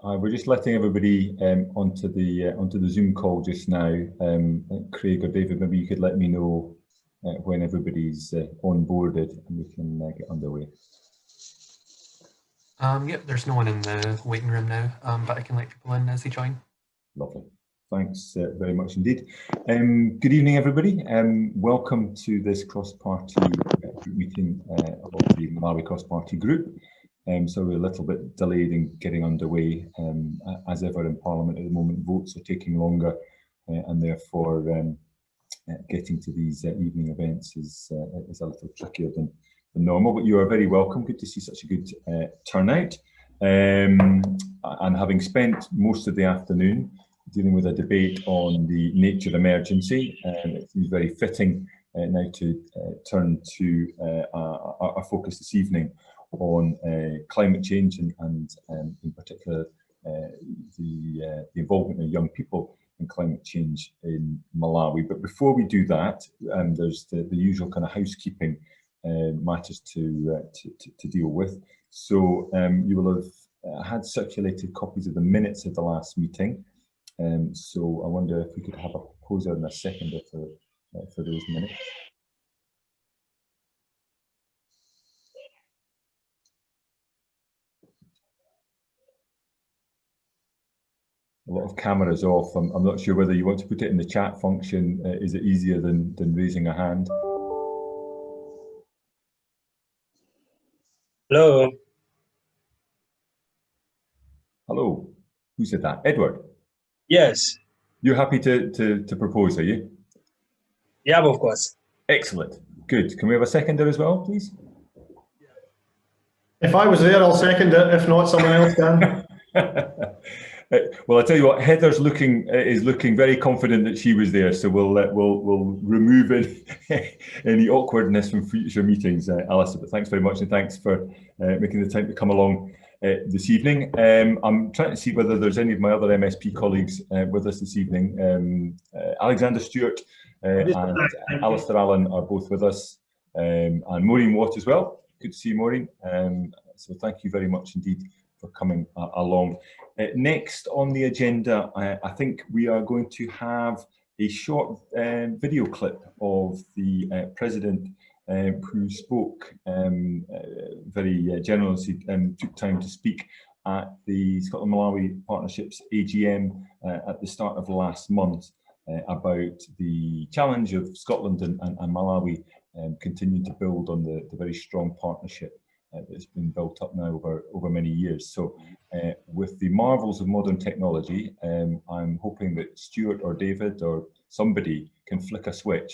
We're just letting everybody onto the Zoom call just now. Craig or David, maybe you could let me know when everybody's onboarded and we can get underway. Yep, there's no one in the waiting room now, but I can let people in as they join. Lovely. Thanks very much indeed. Good evening, everybody. Welcome to this cross-party meeting of the Malawi Cross-Party Group. So we're a little bit delayed in getting underway. As ever in Parliament at the moment, votes are taking longer and therefore getting to these evening events is a little trickier than normal, but you are very welcome. Good to see such a good turnout. And having spent most of the afternoon dealing with a debate on the nature emergency, it seems very fitting now to turn to our focus this evening on climate change and in particular the involvement of young people in climate change in Malawi. But before we do that, there's the usual kind of housekeeping matters to deal with. So you will have had circulated copies of the minutes of the last meeting. So I wonder if we could have a proposer and a seconder for those minutes. A lot of cameras off. I'm not sure whether you want to put it in the chat function. Is it easier than raising a hand? Hello. Hello. Who said that? Edward? Yes. You're happy to propose, are you? Yeah, of course. Excellent. Good. Can we have a seconder as well, please? If I was there, I'll second it. If not, someone else can. Well, I tell you what, Heather's is looking very confident that she was there, so we'll remove any awkwardness from future meetings, Alistair. But thanks very much, and thanks for making the time to come along this evening. I'm trying to see whether there's any of my other MSP colleagues with us this evening. Alexander Stewart and Alistair Allen are both with us, and Maureen Watt as well. Good to see you, Maureen. So thank you very much indeed for coming along. Next on the agenda, I think we are going to have a short video clip of the President who spoke very generously and took time to speak at the Scotland-Malawi Partnerships AGM at the start of last month about the challenge of Scotland and Malawi continuing to build on the very strong partnership that's been built up now over many years. So with the marvels of modern technology, I'm hoping that Stuart or David or somebody can flick a switch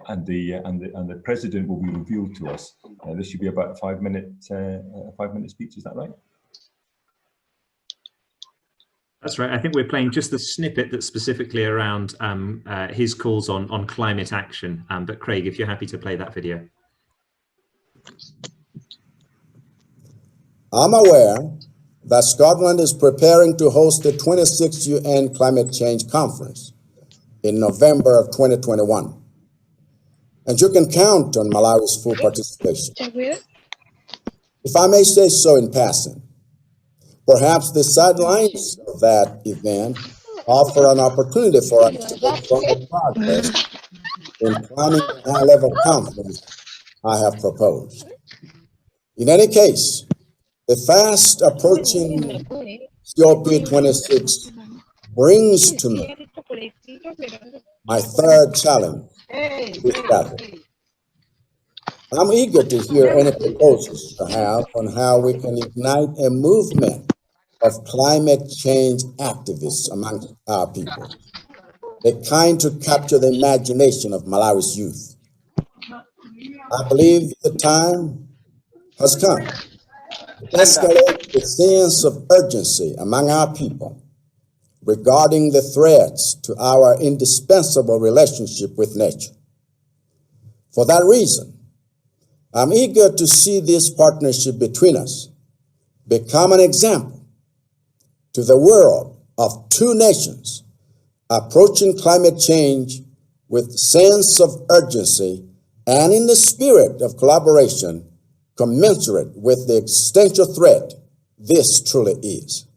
and the President will be revealed to us. This should be about a 5-minute speech, is that right? That's right. I think we're playing just the snippet that's specifically around his calls on climate action. But Craig, if you're happy to play that video. I'm aware that Scotland is preparing to host the 26th UN Climate Change Conference in November of 2021. And you can count on Malawi's full participation. If I may say so in passing, perhaps the sidelines of that event offer an opportunity for us to make further progress in planning the high-level conference I have proposed. In any case, the fast approaching COP26 brings to me my third challenge this gathering. I'm eager to hear any proposals you have on how we can ignite a movement of climate change activists among our people, the kind to capture the imagination of Malawi's youth. I believe the time has come to escalate the sense of urgency among our people regarding the threats to our indispensable relationship with nature. For that reason, I'm eager to see this partnership between us become an example to the world of two nations approaching climate change with sense of urgency and in the spirit of collaboration commensurate with the existential threat this truly is.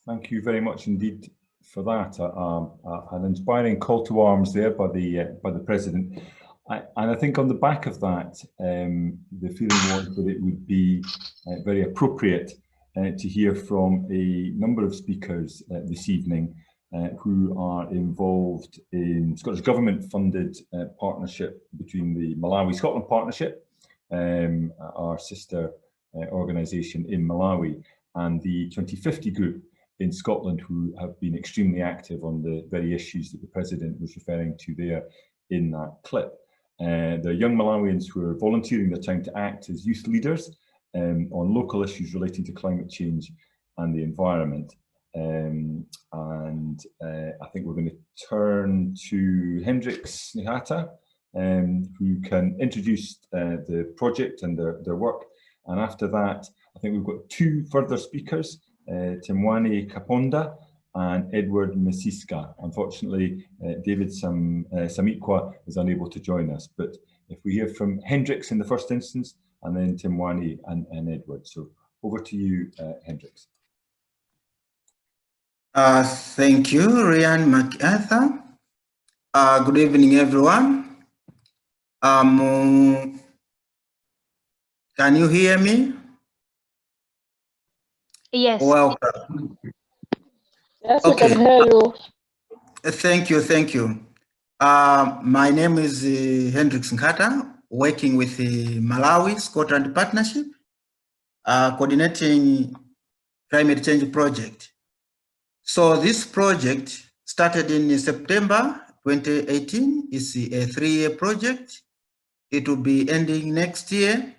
Thank you very much indeed for that. An inspiring call to arms there by the President. And I think on the back of that, the feeling was that it would be very appropriate to hear from a number of speakers this evening who are involved in Scottish Government-funded partnership between the Malawi-Scotland Partnership, our sister organisation in Malawi, and the 2050 group in Scotland, who have been extremely active on the very issues that the President was referring to there in that clip. They're young Malawians who are volunteering their time to act as youth leaders on local issues relating to climate change and the environment. I think we're going to turn to Hendricks Nkhata, who can introduce the project and their work. And after that, I think we've got two further speakers, Temwani Kaponda and Edward Msiska. Unfortunately, David Samikwa is unable to join us, but if we hear from Hendricks in the first instance, and then Temwani and Edward. So over to you, Hendricks. Thank you, Ryan McArthur. Good evening, everyone. Can you hear me? Yes. Welcome. Yes, Okay. we can hear you. Thank you, thank you. My name is Hendricks Nkhata, working with the Malawi-Scotland Partnership, coordinating climate change project. So this project started in September 2018. It's a 3-year project. It will be ending next year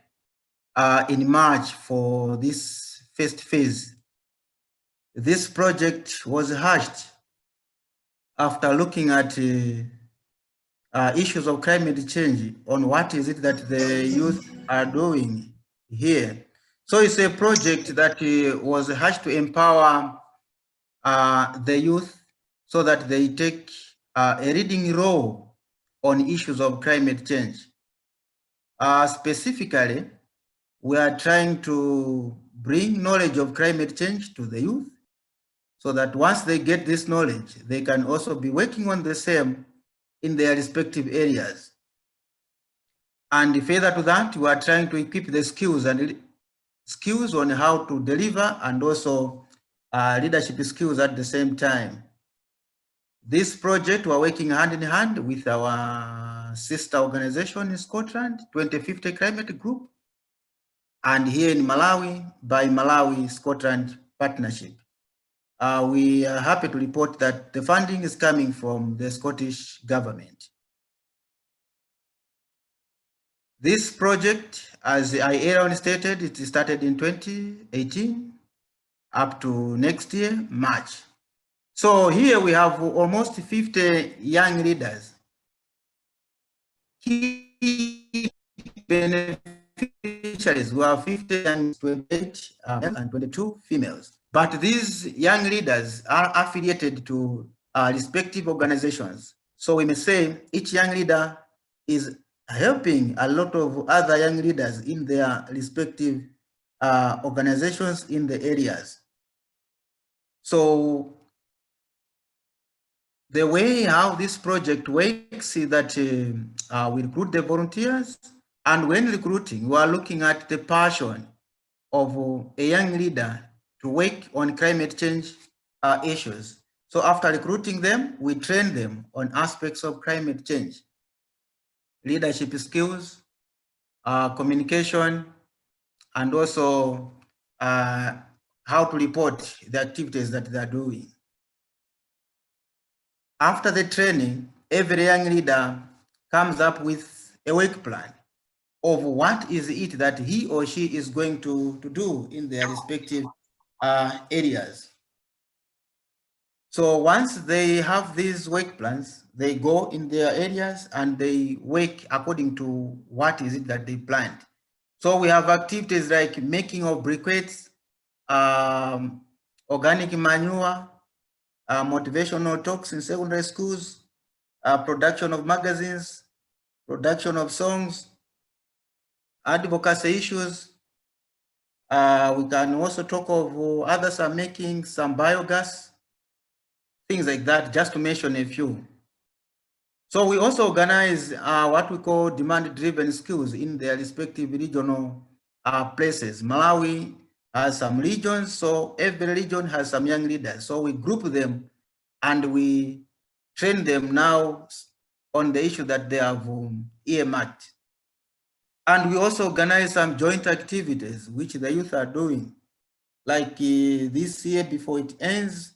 in March for this first phase. This project was hatched after looking at issues of climate change on what is it that the youth are doing here. So it's a project that was hatched to empower the youth so that they take a leading role on issues of climate change. Specifically, we are trying to bring knowledge of climate change to the youth so that once they get this knowledge, they can also be working on the same in their respective areas. And further to that, we are trying to equip the skills on how to deliver and also leadership skills at the same time. This project, we're working hand in hand with our sister organization in Scotland, 2050 Climate Group, and here in Malawi by Malawi-Scotland Partnership. We are happy to report that the funding is coming from the Scottish government. This project, as I earlier stated, it started in 2018 up to next year, March. So here we have almost 50 young leaders. Key beneficiaries who are 50 and 28 and 22 females. But these young leaders are affiliated to respective organizations. So we may say each young leader is helping a lot of other young leaders in their respective organizations in the areas. So the way how this project works is that we recruit the volunteers, and when recruiting, we are looking at the passion of a young leader to work on climate change issues. So after recruiting them, we train them on aspects of climate change, leadership skills, communication, and also how to report the activities that they are doing. After the training, every young leader comes up with a work plan of what is it that he or she is going to do in their respective areas. So once they have these work plans, they go in their areas and they work according to what is it that they planned. So we have activities like making of briquettes, organic manure, motivational talks in secondary schools, production of magazines, production of songs, advocacy issues, We can also talk of others are making some biogas, things like that, just to mention a few. So we also organize what we call demand-driven skills in their respective regional places. Malawi has some regions, so every region has some young leaders. So we group them and we train them now on the issue that they have earmarked. And we also organize some joint activities which the youth are doing. Like this year before it ends,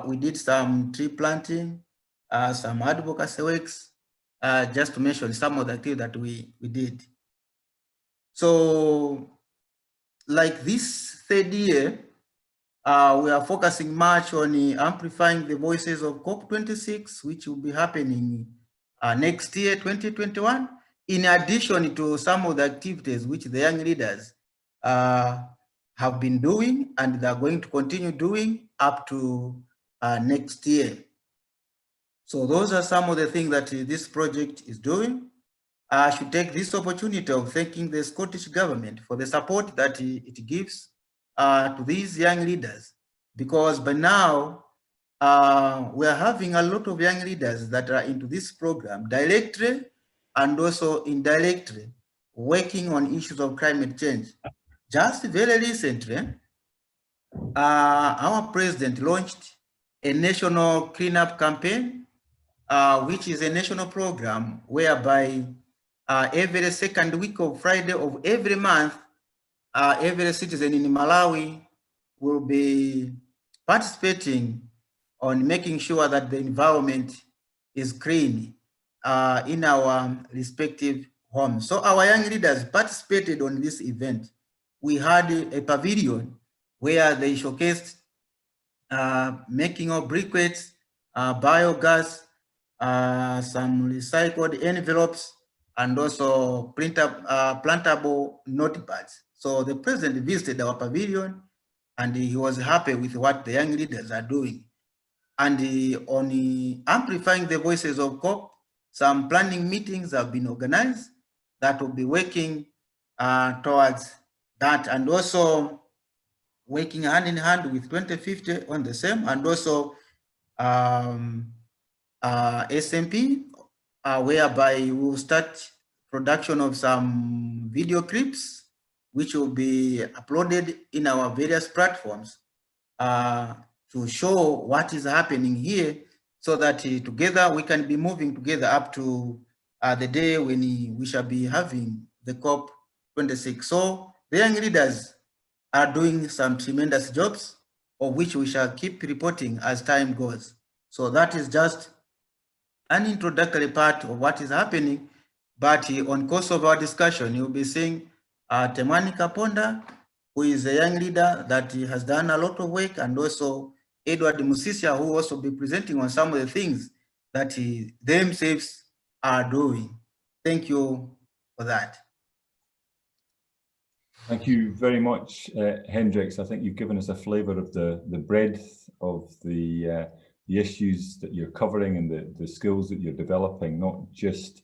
we did some tree planting, some advocacy works, just to mention some of the activities that we did. So like this third year, we are focusing much on amplifying the voices of COP26, which will be happening next year, 2021, in addition to some of the activities which the young leaders have been doing and they're going to continue doing up to next year. So those are some of the things that this project is doing. I should take this opportunity of thanking the Scottish government for the support that it gives to these young leaders, because by now we are having a lot of young leaders that are into this program directly and also indirectly working on issues of climate change. Just very recently, our president launched a national cleanup campaign, which is a national program whereby every second week of Friday of every month, every citizen in Malawi will be participating on making sure that the environment is clean in our respective homes. So our young leaders participated on this event. We had a pavilion where they showcased making of briquettes, biogas, some recycled envelopes, and also plantable notepads. So the president visited our pavilion and he was happy with what the young leaders are doing. And on amplifying the voices of COP, some planning meetings have been organized that will be working towards that, and also working hand in hand with 2050 on the same, and also SMP, whereby we will start production of some video clips, which will be uploaded in our various platforms to show what is happening here, so that together we can be moving together up to the day when we shall be having the COP26. So the young leaders are doing some tremendous jobs, of which we shall keep reporting as time goes. So that is just an introductory part of what is happening, but on course of our discussion, you'll be seeing Temwani Kaponda, who is a young leader that has done a lot of work, and also Edward Msiska, who will also be presenting on some of the things that they themselves are doing. Thank you for that. Thank you very much, Hendricks. I think you've given us a flavour of the breadth of the issues that you're covering and the skills that you're developing, not just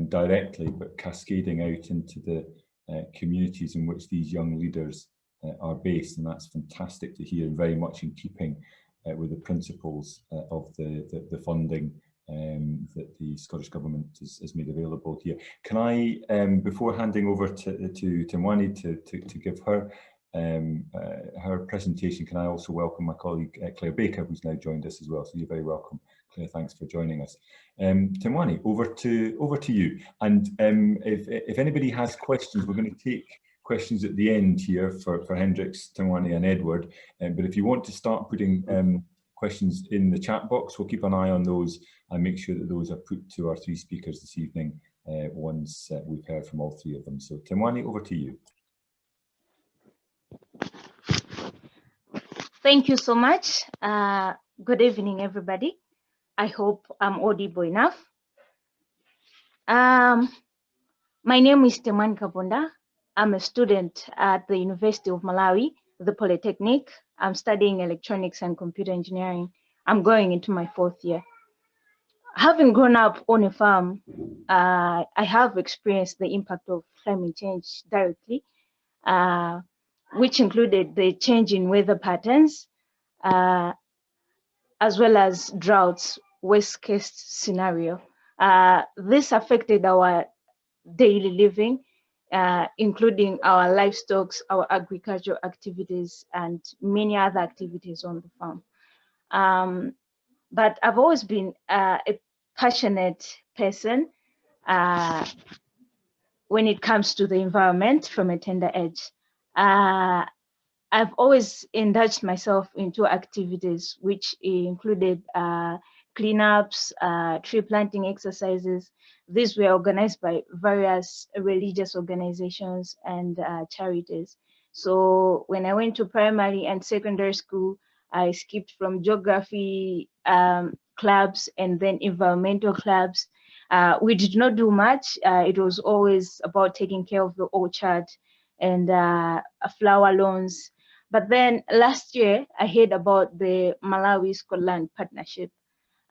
directly, but cascading out into the communities in which these young leaders are based. And that's fantastic to hear, and very much in keeping with the principles of the funding that the Scottish Government has made available here. Can I, before handing over to Temwani to give her her presentation, can I also welcome my colleague Claire Baker, who's now joined us as well. So you're very welcome, Claire. Thanks for joining us. Temwani, over to you. And if anybody has questions, we're going to take questions at the end here for Hendricks, Temwani, and Edward. But if you want to start putting questions in the chat box, we'll keep an eye on those and make sure that those are put to our three speakers this evening once we've heard from all three of them. So Temwani, over to you. Thank you so much. Good evening, everybody. I hope I'm audible enough. My name is Temwani Kaponda. I'm a student at the University of Malawi, the Polytechnic. I'm studying electronics and computer engineering. I'm going into my 4th year. Having grown up on a farm, I have experienced the impact of climate change directly. which included the change in weather patterns, as well as droughts, worst case scenario. This affected our daily living, including our livestock, our agricultural activities, and many other activities on the farm. But I've always been a passionate person when it comes to the environment from a tender age. I've always indulged myself into activities which included cleanups, tree planting exercises. These were organized by various religious organizations and charities. So when I went to primary and secondary school, I skipped from geography clubs and then environmental clubs. We did not do much. It was always about taking care of the orchard and flower lawns. But then last year, I heard about the Malawi-Scotland partnership.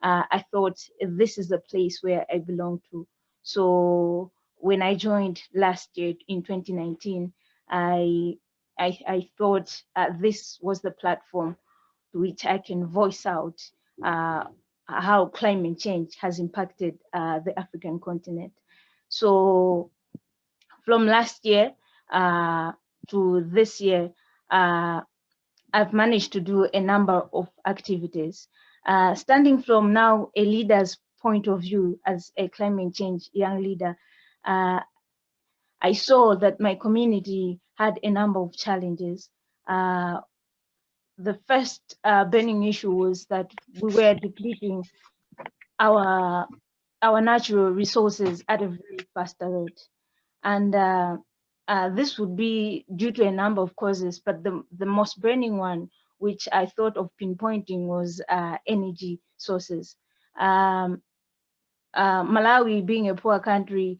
I thought this is the place where I belong to. So when I joined last year in 2019, I thought this was the platform to which I can voice out how climate change has impacted the African continent. So from last year to this year, I've managed to do a number of activities. Standing from now a leader's point of view as a climate change young leader, I saw that my community had a number of challenges. The first burning issue was that we were depleting our natural resources at a very fast rate. And this would be due to a number of causes, but the most burning one, which I thought of pinpointing, was energy sources. Malawi being a poor country,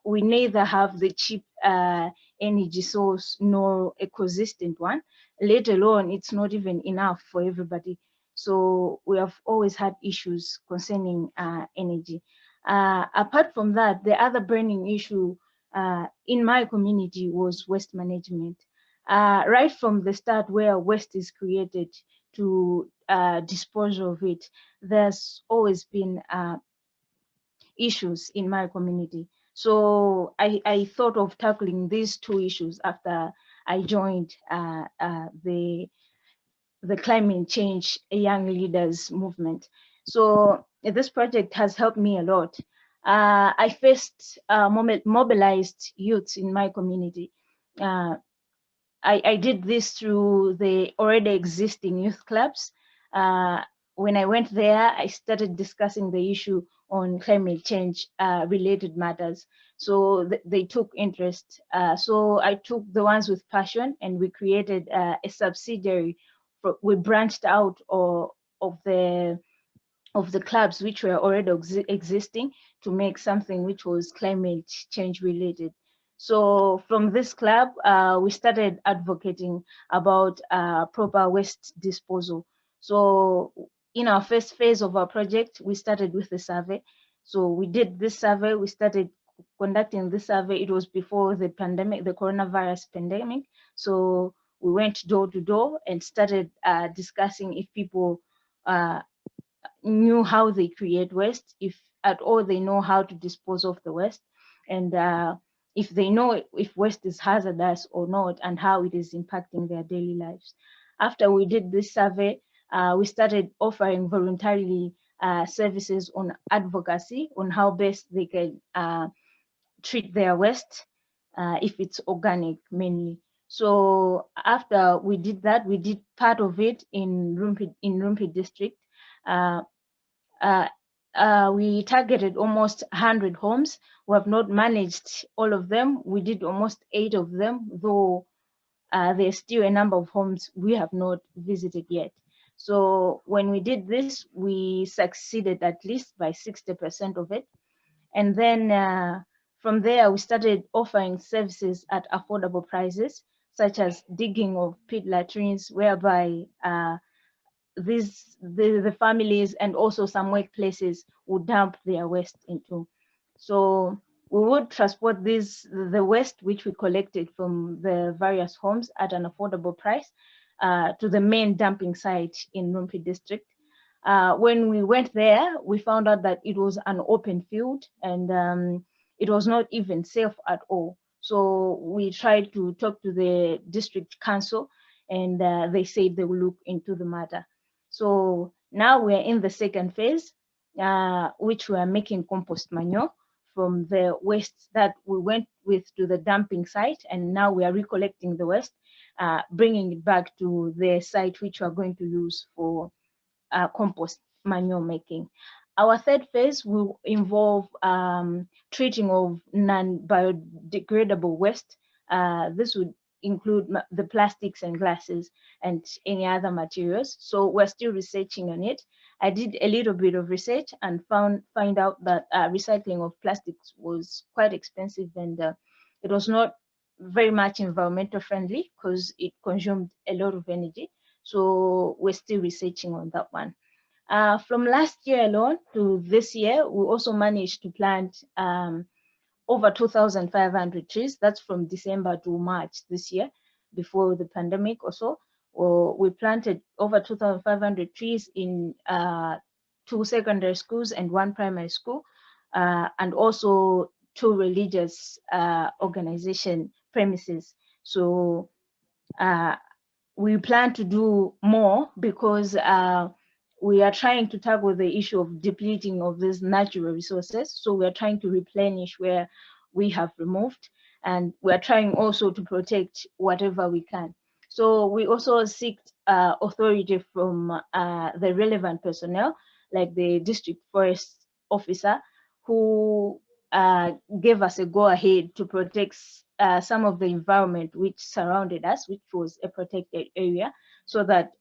we neither have the cheap energy source nor a consistent one, let alone it's not even enough for everybody. So we have always had issues concerning energy. Apart from that, the other burning issue in my community was waste management. Right from the start, where waste is created to dispose of it, there's always been issues in my community. So I thought of tackling these two issues after I joined the climate change young leaders movement. So this project has helped me a lot. I first mobilized youths in my community. I did this through the already existing youth clubs. When I went there, I started discussing the issue on climate change related matters. So they took interest. So I took the ones with passion and we created a subsidiary. We branched out of the clubs which were already existing to make something which was climate change related. So from this club, we started advocating about proper waste disposal. So in our first phase of our project, we started with the survey. So we did this survey, we started conducting this survey. It was before the pandemic, the coronavirus pandemic. So we went door to door and started discussing if people knew how they create waste, if at all they know how to dispose of the waste, and if they know if waste is hazardous or not and how it is impacting their daily lives. After we did this survey, we started offering voluntarily services on advocacy on how best they can treat their waste, if it's organic mainly. So after we did that, we did part of it in Rumpi district. We targeted almost 100 homes. We have not managed all of them. We did almost 8 of them, though there's still a number of homes we have not visited yet. So when we did this, we succeeded at least by 60% of it. And then from there, we started offering services at affordable prices, such as digging of pit latrines, whereby the families and also some workplaces would dump their waste into. So we would transport the waste which we collected from the various homes at an affordable price to the main dumping site in Numpi district. When we went there, we found out that it was an open field and it was not even safe at all. So we tried to talk to the district council and they said they will look into the matter. So now we're in the second phase, which we are making compost manure from the waste that we went with to the dumping site, and now we are recollecting the waste, bringing it back to the site which we are going to use for compost manure making. Our third phase will involve treating of non-biodegradable waste. This would include the plastics and glasses and any other materials. So we're still researching on it. I did a little bit of research and find out that recycling of plastics was quite expensive and it was not very much environmental friendly because it consumed a lot of energy. So we're still researching on that one. From last year alone to this year, we also managed to plant over 2,500 trees. That's from December to March this year, before the pandemic or so. We planted over 2,500 trees in 2 secondary schools and 1 primary school, and also 2 religious organization premises. So we plan to do more because we are trying to tackle the issue of depleting of these natural resources. So we are trying to replenish where we have removed, and we are trying also to protect whatever we can. So we also seek authority from the relevant personnel, like the district forest officer, who gave us a go-ahead to protect some of the environment which surrounded us, which was a protected area, so that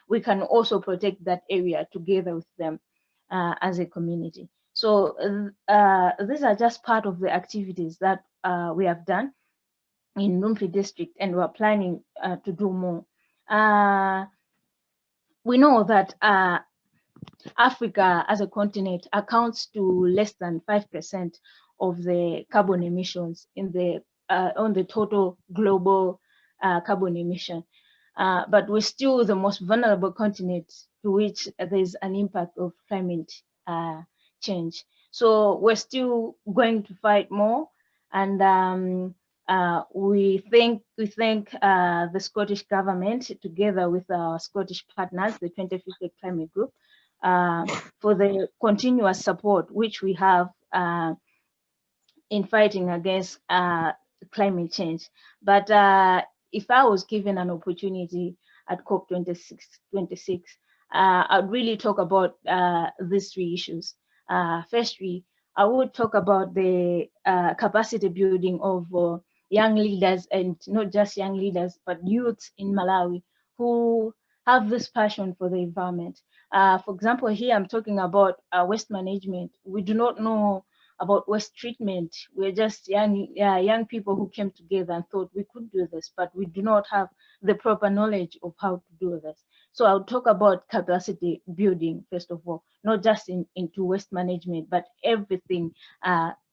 we can also protect that area together with them as a community. So these are just part of the activities that we have done in Numpi district, and we're planning to do more. We know that Africa as a continent accounts to less than 5% of the carbon emissions in the on the total global carbon emission. But we're still the most vulnerable continent to which there's an impact of climate change. So we're still going to fight more, and we thank the Scottish government, together with our Scottish partners, the 2050 Climate Group, for the continuous support which we have in fighting against climate change. But if I was given an opportunity at COP26, I'd really talk about these 3 issues. Firstly, I would talk about the capacity building of young leaders, and not just young leaders, but youths in Malawi who have this passion for the environment. For example, here I'm talking about waste management. We do not know about waste treatment. We're just young people who came together and thought we could do this, but we do not have the proper knowledge of how to do this. So I'll talk about capacity building, first of all, not just into waste management, but everything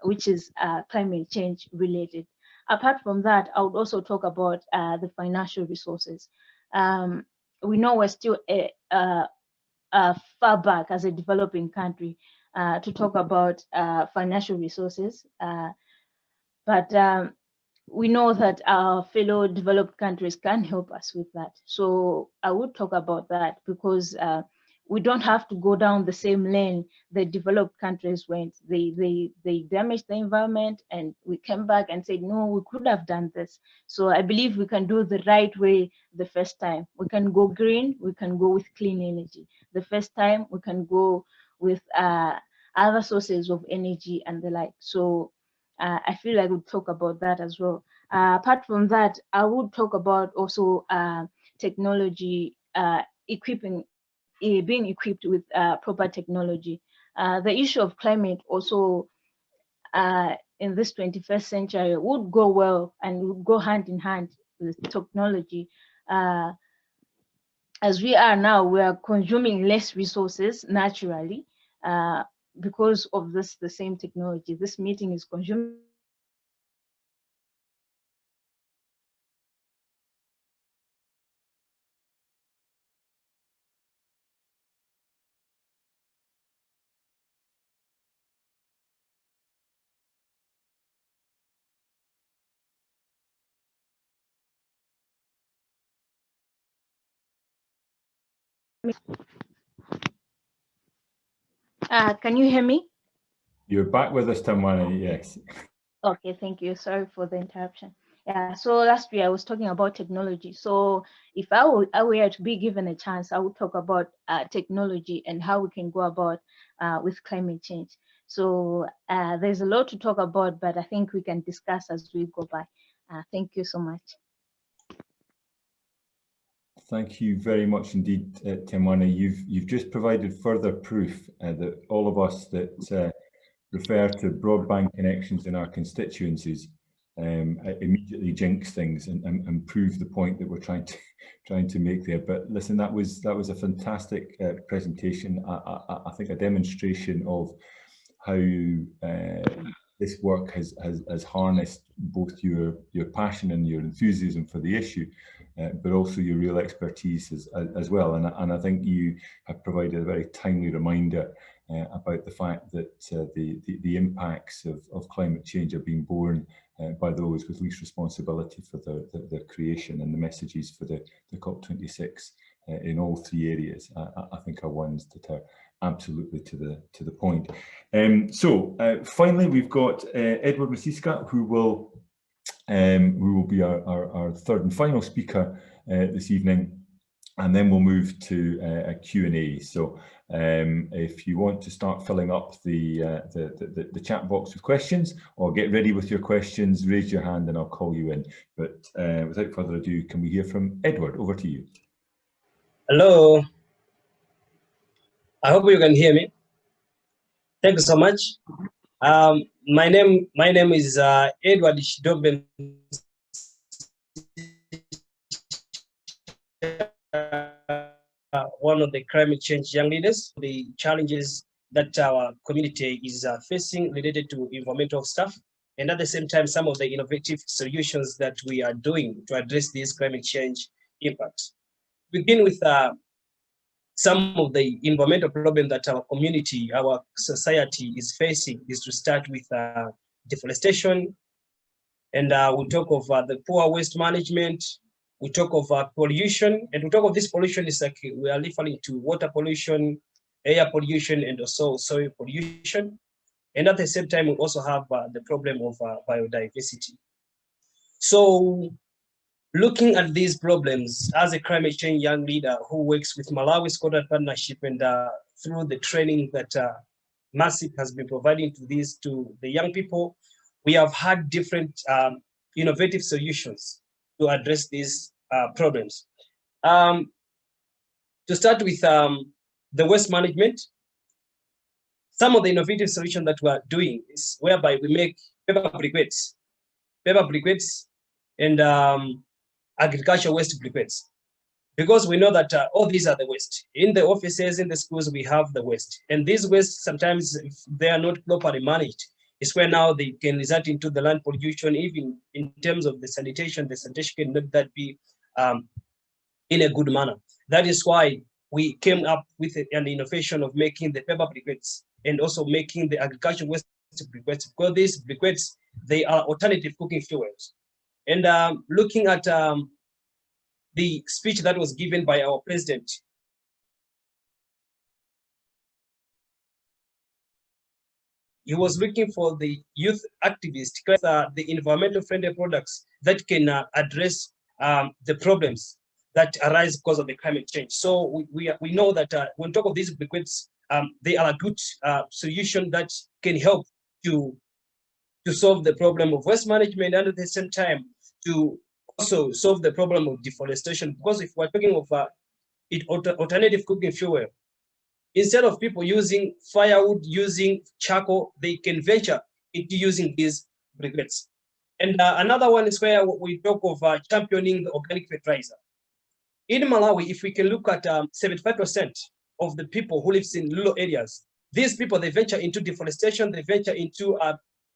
which is climate change related. Apart from that, I would also talk about the financial resources. We know we're still far back as a developing country to talk about financial resources, but we know that our fellow developed countries can help us with that. So I would talk about that because we don't have to go down the same lane the developed countries went. They damaged the environment, and we came back and said, no, we could have done this. So I believe we can do the right way the first time. We can go green, we can go with clean energy. The first time we can go with other sources of energy and the like. So I feel like we'll talk about that as well. Apart from that, I would talk about also technology, being equipped with proper technology. The issue of climate also in this 21st century would go well and would go hand in hand with technology. As we are now, we are consuming less resources naturally. because of the same technology. This meeting is consuming can you hear me? You're back with us, Temwani, yes. Okay, thank you. Sorry for the interruption. Yeah, so last week I was talking about technology. So if I were to be given a chance, I would talk about technology and how we can go about with climate change. So there's a lot to talk about, but I think we can discuss as we go by. Thank you so much. Thank you very much indeed, Temwani. You've just provided further proof that all of us that refer to broadband connections in our constituencies immediately jinx things and prove the point that we're trying to make there. But listen, that was a fantastic presentation. I think a demonstration of how this work has harnessed both your passion and your enthusiasm for the issue, but also your real expertise as well. And I think you have provided a very timely reminder about the fact that the impacts of climate change are being borne by those with least responsibility for the creation, and the messages for the COP26 in all three areas, I think, are ones that are absolutely to the point. So finally, we've got Edward Msiska, who will be our third and final speaker this evening. And then we'll move to a Q&A. So if you want to start filling up the chat box with questions, or get ready with your questions, raise your hand and I'll call you in. But without further ado, can we hear from Edward? Over to you. Hello. I hope you can hear me. Thank you so much. My name is Edward Shidoben. One of the climate change young leaders. The challenges that our community is facing related to environmental stuff, and at the same time, some of the innovative solutions that we are doing to address these climate change impacts. Begin with some of the environmental problems that our community, our society is facing, is to start with deforestation, and we talk of the poor waste management. We talk of pollution, and we talk of this pollution is like we are referring to water pollution, air pollution, and also soil pollution. And at the same time, we also have the problem of biodiversity. So looking at these problems as a climate change young leader who works with Malawi Scotland Partnership, and through the training that MaSP has been providing to the young people, we have had different innovative solutions to address these problems. To start with the waste management, some of the innovative solutions that we are doing is whereby we make paper briquettes and agricultural waste briquettes, because we know that all these are the waste. In the offices, in the schools, we have the waste, and these waste sometimes, if they are not properly managed, is where now they can result into the land pollution. Even in terms of the sanitation cannot that be in a good manner. That is why we came up with an innovation of making the paper briquettes and also making the agricultural waste briquettes, because these briquettes, they are alternative cooking fuels. And looking at the speech that was given by our president, he was looking for the youth activists, because the environmental friendly products that can address the problems that arise because of the climate change. So we know that when we talk of these briquettes, they are a good solution that can help to solve the problem of waste management, and at the same time to also solve the problem of deforestation. Because if we're talking of alternative cooking fuel, instead of people using firewood, using charcoal, they can venture into using these briquettes. And another one is where we talk of championing the organic fertilizer. In Malawi, if we can look at 75% of the people who live in rural areas, these people, they venture into deforestation, they venture into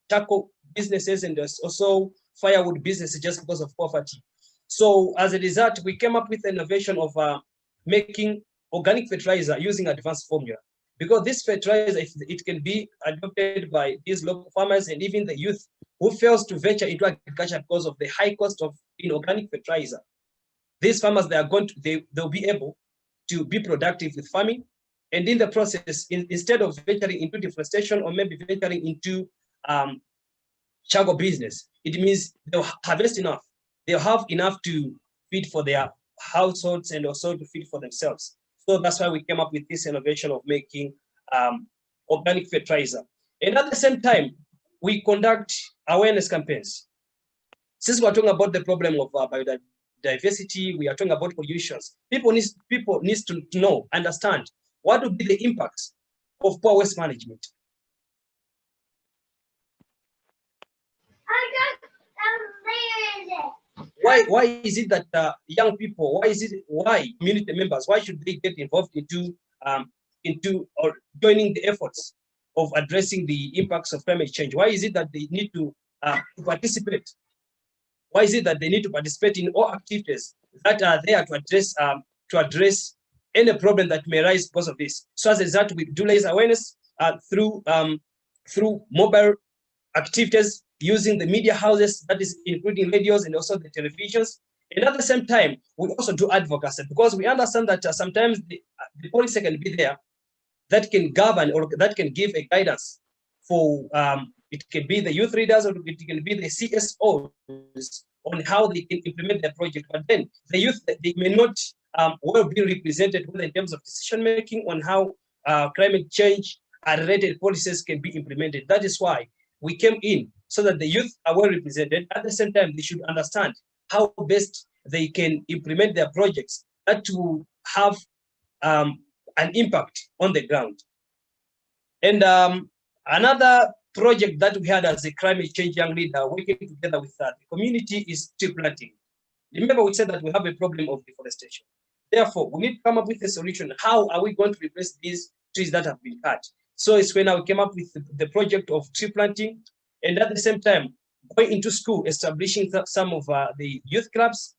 tackle businesses and also firewood businesses just because of poverty. So as a result, we came up with an innovation of making organic fertilizer using advanced formula. Because this fertilizer, it can be adopted by these local farmers and even the youth who fails to venture into agriculture because of the high cost of inorganic fertilizer. These farmers, they'll be able to be productive with farming, and in the process, instead of venturing into deforestation or maybe venturing into shadow business, it means they'll harvest enough. They'll have enough to feed for their households and also to feed for themselves. So that's why we came up with this innovation of making organic fertilizer. And at the same time, we conduct awareness campaigns. Since we're talking about the problem of biodiversity, we are talking about pollutions. People need to know, understand what would be the impacts of poor waste management. Why is it that young people, why community members, why should they get involved into or joining the efforts of addressing the impacts of climate change? Why is it that they need to participate? Why is it that they need to participate in all activities that are there to address any problem that may arise because of this? So as a result, we do raise awareness through mobile activities, using the media houses, that is including radios and also the televisions. And at the same time, we also do advocacy, because we understand that sometimes the policy can be there that can govern or that can give a guidance for, it can be the youth leaders or it can be the CSOs on how they can implement their project. But then the youth, they may not well be represented in terms of decision making on how climate change related policies can be implemented. That is why we came in, so that the youth are well represented. At the same time, they should understand how best they can implement their projects that will have an impact on the ground. And another project that we had as a climate change young leader working together with the community is tree planting. Remember, we said that we have a problem of deforestation. Therefore, we need to come up with a solution. How are we going to replace these trees that have been cut? So it's when we came up with the project of tree planting, and at the same time, going into school, establishing some of the youth clubs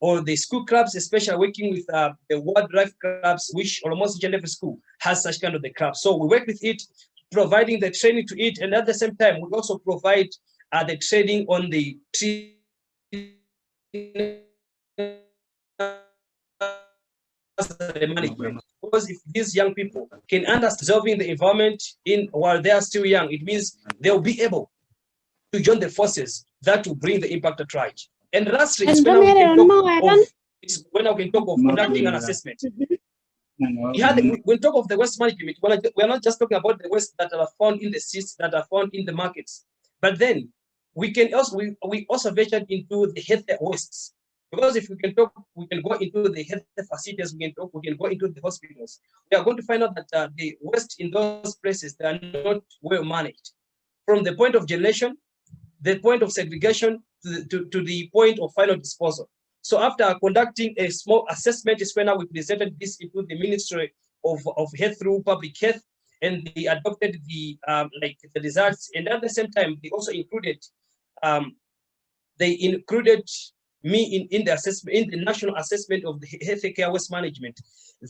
or the school clubs, especially working with the wildlife clubs, which almost each and every school has such kind of the clubs. So we work with it, providing the training to it, and at the same time, we also provide the training on the tree management. Because if these young people can understand preserving the environment while they are still young, it means they'll be able to join the forces that will bring the impact at right. And lastly, it's when we can talk of conducting an assessment. When we talk of the waste management, we're not just talking about the waste that are found in the seas, that are found in the markets, but then we also ventured into the health wastes. Because if we can talk, we can go into the health facilities, we can go into the hospitals. We are going to find out that the waste in those places, they are not well managed. From the point of generation, the point of segregation, to the point of final disposal. So after conducting a small assessment is when we presented this into the Ministry of Health through Public Health, and they adopted the results. And at the same time, they also included me in the assessment, in the national assessment of the healthcare waste management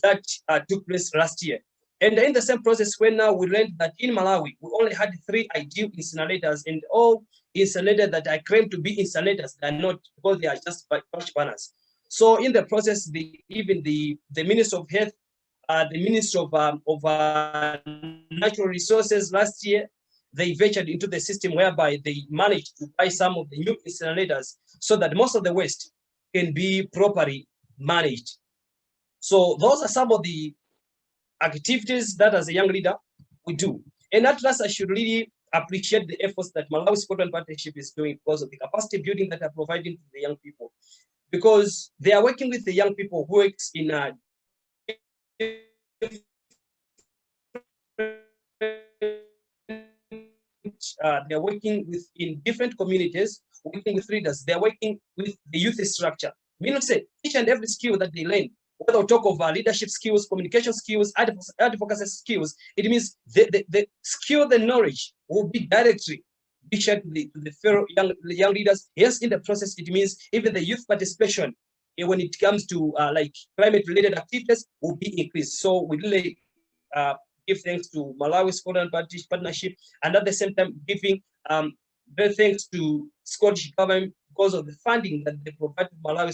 that took place last year. And in the same process, when now we learned that in Malawi, we only had 3 ideal incinerators, and all incinerators that are claimed to be incinerators, they are not, because they are just trash burners. So in the process, even the Minister of Health, the Minister of Natural Resources last year, they ventured into the system whereby they managed to buy some of the new incinerators so that most of the waste can be properly managed. So those are some of the activities that as a young leader we do. And at last, I should really appreciate the efforts that Malawi Scotland Partnership is doing because of the capacity building that are providing to the young people. Because they are working with the young people who works in they're working in different communities, working with leaders. They're working with the youth structure. Meaning, say each and every skill that they learn, whether we talk of leadership skills, communication skills, advocacy skills, it means the skill, the knowledge will be directly shared to the fellow young leaders. Yes, in the process, it means even the youth participation when it comes to like climate-related activities will be increased. So we really give thanks to Malawi Scotland Partnership, and at the same time giving very thanks to Scottish government because of the funding that they provide to Malawi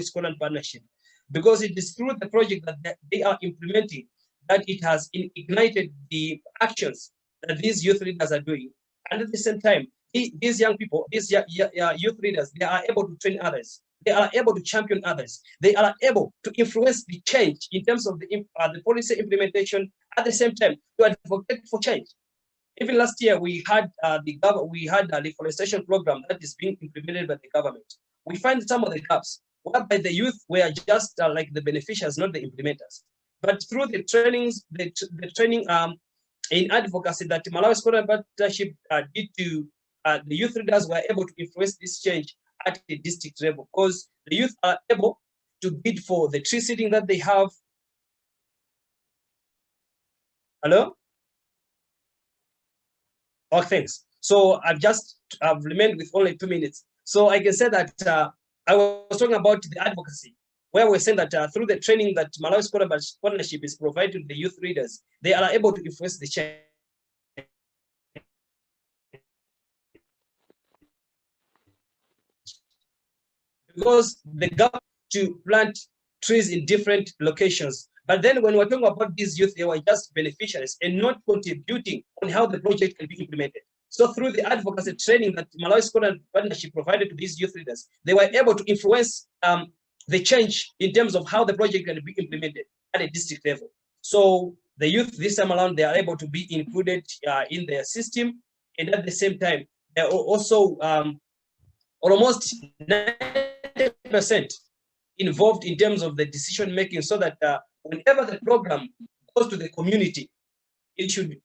Scotland Partnership, because it is through the project that they are implementing that it has ignited the actions that these youth leaders are doing. And at the same time, these young people, these youth leaders, they are able to train others. They are able to champion others. They are able to influence the change in terms of the policy implementation. At the same time, to advocate for change. Even last year, we had a reforestation program that is being implemented by the government. We find some of the gaps whereby the youth were just like the beneficiaries, not the implementers. But through the trainings, the training in advocacy that Malawi Scotland Partnership did to the youth leaders were able to influence this change at the district level, because the youth are able to bid for the tree seeding that they have. Hello? Oh, thanks. So I've remained with only 2 minutes. So I can say that I was talking about the advocacy, where we're saying that through the training that Malawi Scotland Partnership is providing to the youth leaders, they are able to influence the change. Because the government to plant trees in different locations. But then when we're talking about these youth, they were just beneficiaries and not contributing on how the project can be implemented. So through the advocacy training that Malawi Scotland Partnership provided to these youth leaders, they were able to influence the change in terms of how the project can be implemented at a district level. So the youth this time around, they are able to be included in their system. And at the same time, they're also almost 90% involved in terms of the decision making, so that whenever the program goes to the community, it should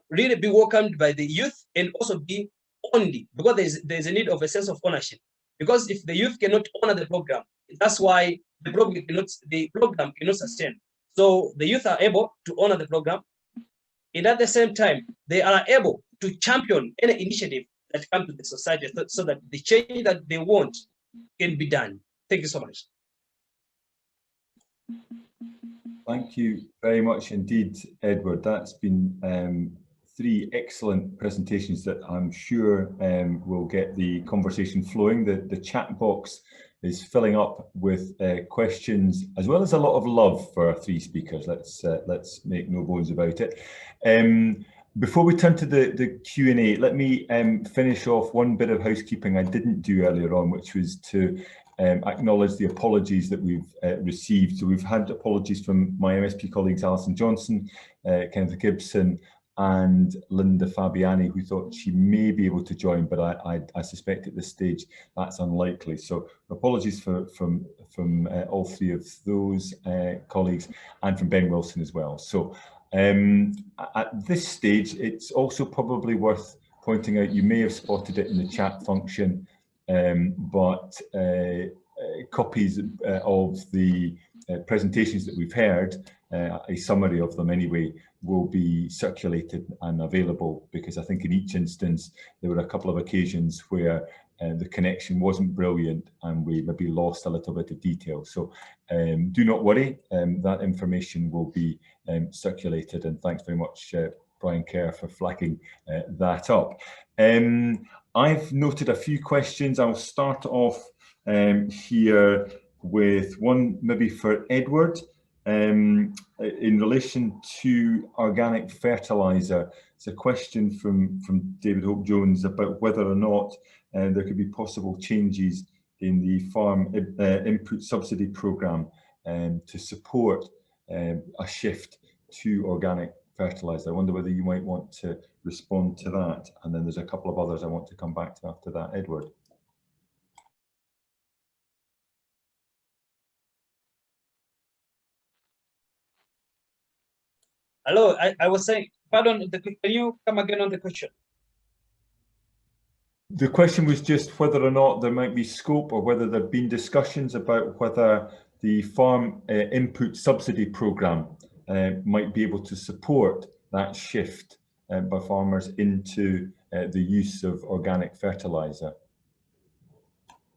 really be welcomed by the youth and also be owned, because there's a need of a sense of ownership. Because if the youth cannot honor the program, that's why the program cannot sustain. So the youth are able to honor the program, and at the same time, they are able to champion any initiative that comes to the society, so that the change that they want can be done. Thank you so much. Thank you very much indeed, Edward. That's been 3 excellent presentations that I'm sure will get the conversation flowing. The chat box is filling up with questions, as well as a lot of love for our 3 speakers. Let's make no bones about it. Before we turn to the Q&A, let me finish off one bit of housekeeping I didn't do earlier on, which was to acknowledge the apologies that we've received. So we've had apologies from my MSP colleagues, Alison Johnson, Kenneth Gibson, and Linda Fabiani, who thought she may be able to join, but I suspect at this stage that's unlikely. So apologies from all 3 of those colleagues, and from Ben Wilson as well. So at this stage, it's also probably worth pointing out, you may have spotted it in the chat function, but copies of the presentations that we've heard, a summary of them anyway, will be circulated and available, because I think in each instance there were a couple of occasions where the connection wasn't brilliant and we maybe lost a little bit of detail. So do not worry, that information will be circulated, and thanks very much Brian Kerr for flagging that up. I've noted a few questions. I'll start off here with one maybe for Edward. In relation to organic fertilizer, it's a question from David Hope Jones about whether or not there could be possible changes in the farm input subsidy programme to support a shift to organic fertilizer. I wonder whether you might want to respond to that, and then there's a couple of others I want to come back to after that. Edward. Hello, I was saying, pardon, can you come again on the question? The question was just whether or not there might be scope, or whether there have been discussions about whether the farm input subsidy programme might be able to support that shift by farmers into the use of organic fertiliser?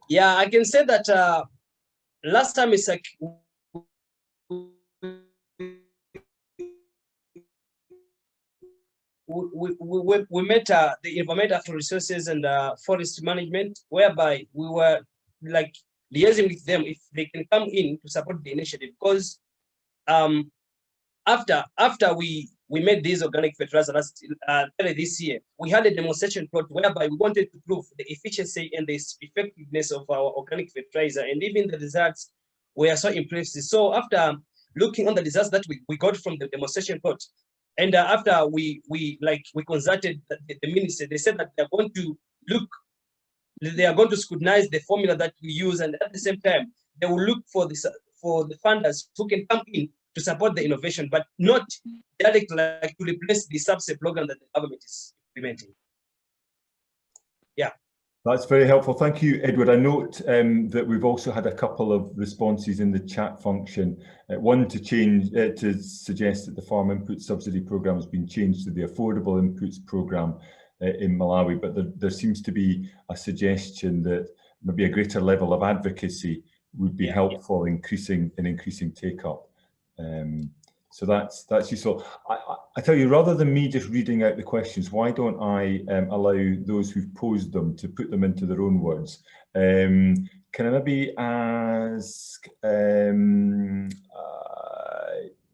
Yeah, I can say that last time it's like we met the Environmental Resources and Forest Management, whereby we were like liaising with them if they can come in to support the initiative. Because after we made these organic fertilizer early this year, we had a demonstration plot whereby we wanted to prove the efficiency and the effectiveness of our organic fertilizer, and even the results were so impressive. So after looking on the results that we got from the demonstration plot, and after we consulted the minister, they said that they are going to scrutinize the formula that we use, and at the same time they will look for the funders who can come in to support the innovation, but not directly like to replace the subsidy program that the government is implementing. Yeah. That's very helpful. Thank you, Edward. I note that we've also had a couple of responses in the chat function. One to suggest that the farm input subsidy programme has been changed to the affordable inputs programme in Malawi, but there seems to be a suggestion that maybe a greater level of advocacy would be helpful in increasing take-up. So that's useful. I tell you, rather than me just reading out the questions, why don't I allow those who've posed them to put them into their own words? Can I maybe ask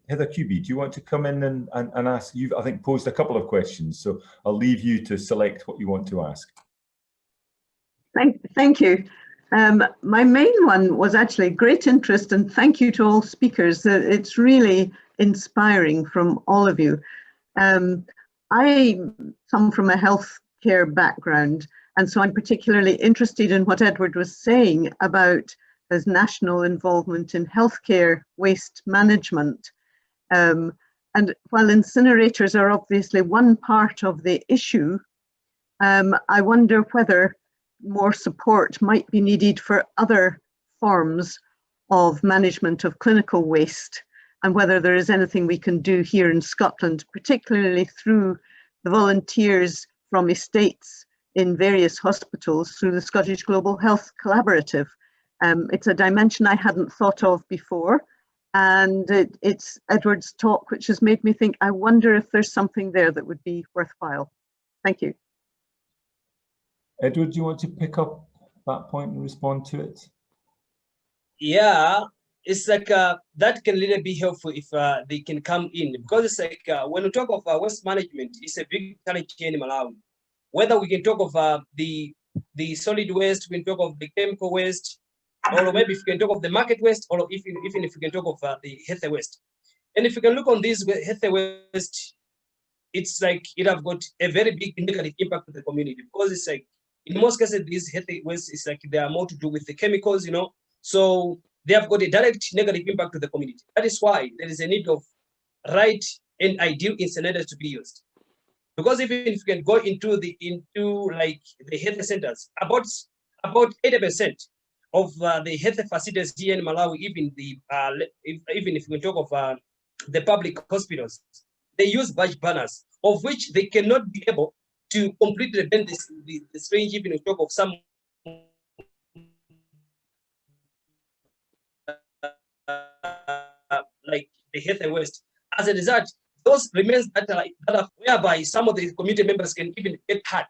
Heather QB, do you want to come in and ask? You've, I think, posed a couple of questions, so I'll leave you to select what you want to ask. Thank you. My main one was actually great interest, and thank you to all speakers. It's really inspiring from all of you. I come from a healthcare background, and so I'm particularly interested in what Edward was saying about his national involvement in healthcare waste management. And while incinerators are obviously one part of the issue, I wonder whether more support might be needed for other forms of management of clinical waste, and whether there is anything we can do here in Scotland, particularly through the volunteers from estates in various hospitals through the Scottish Global Health Collaborative. It's a dimension I hadn't thought of before, and it's Edward's talk which has made me think, I wonder if there's something there that would be worthwhile. Thank you. Edward, do you want to pick up that point and respond to it? Yeah, it's like that can really be helpful if they can come in, because it's like when we talk of waste management, it's a big challenge here in Malawi. Whether we can talk of the solid waste, we can talk of the chemical waste, or maybe if we can talk of the market waste, or even if we can talk of the healthy waste. And if you can look on this healthy waste, it's like it have got a very big negative impact on the community, because it's like in most cases these healthy waste is like they are more to do with the chemicals, you know, so they have got a direct negative impact to the community. That is why there is a need of right and ideal incinerators to be used. Because even if you can go into like the health centers, about 80% of the health facilities here in Malawi, even if we talk of the public hospitals, they use badge banners, of which they cannot be able to completely bend the strange, even if we talk of some like the health and waste. As a result, those remains that are whereby some of the community members can even get hurt.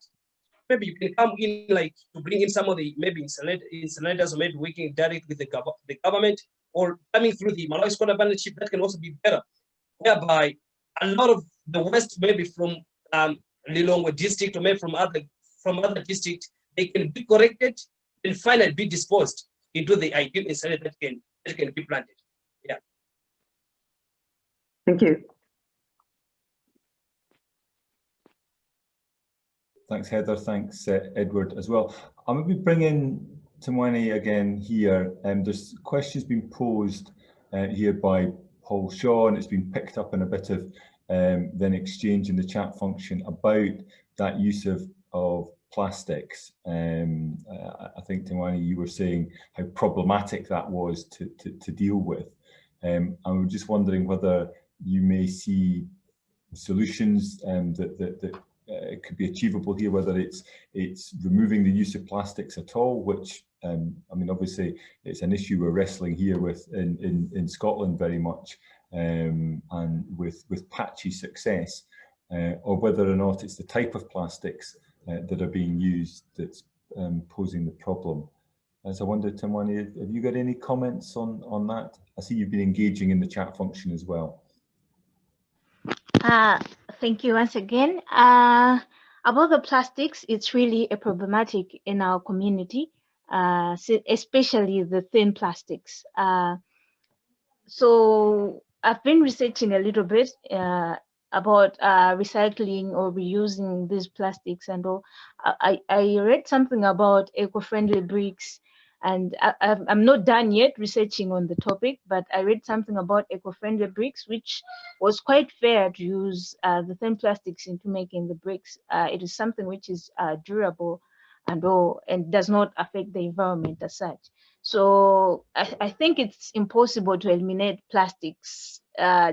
Maybe you can come in like to bring in some of the maybe incinerators, or maybe working direct with the government, or coming through the Malawi Scotland partnership. That can also be better, whereby a lot of the waste maybe from Lilongwe district, or maybe from other districts, they can be corrected and finally be disposed into the ideal incinerator that can be planted. Yeah. Thank you. Thanks, Heather. Thanks, Edward, as well. I'm going to be bringing Temwani again here. There's questions being posed here by Paul Shaw, and it's been picked up in a bit of then exchange in the chat function about that use of plastics. I think, Temwani, you were saying how problematic that was to deal with. And we're just wondering whether you may see solutions that could be achievable here, whether it's removing the use of plastics at all, which I mean, obviously it's an issue we're wrestling here with in Scotland very much, and with patchy success, or whether or not it's the type of plastics that are being used that's posing the problem. So I wonder, Temwani, have you got any comments on that? I see you've been engaging in the chat function as well. Thank you once again. About the plastics, it's really a problematic in our community, especially the thin plastics. So I've been researching a little bit about recycling or reusing these plastics and all. I read something about eco-friendly bricks, and I'm not done yet researching on the topic, but I read something about eco-friendly bricks, which was quite fair to use the thin plastics into making the bricks. It is something which is durable and all, and does not affect the environment as such. So I think it's impossible to eliminate plastics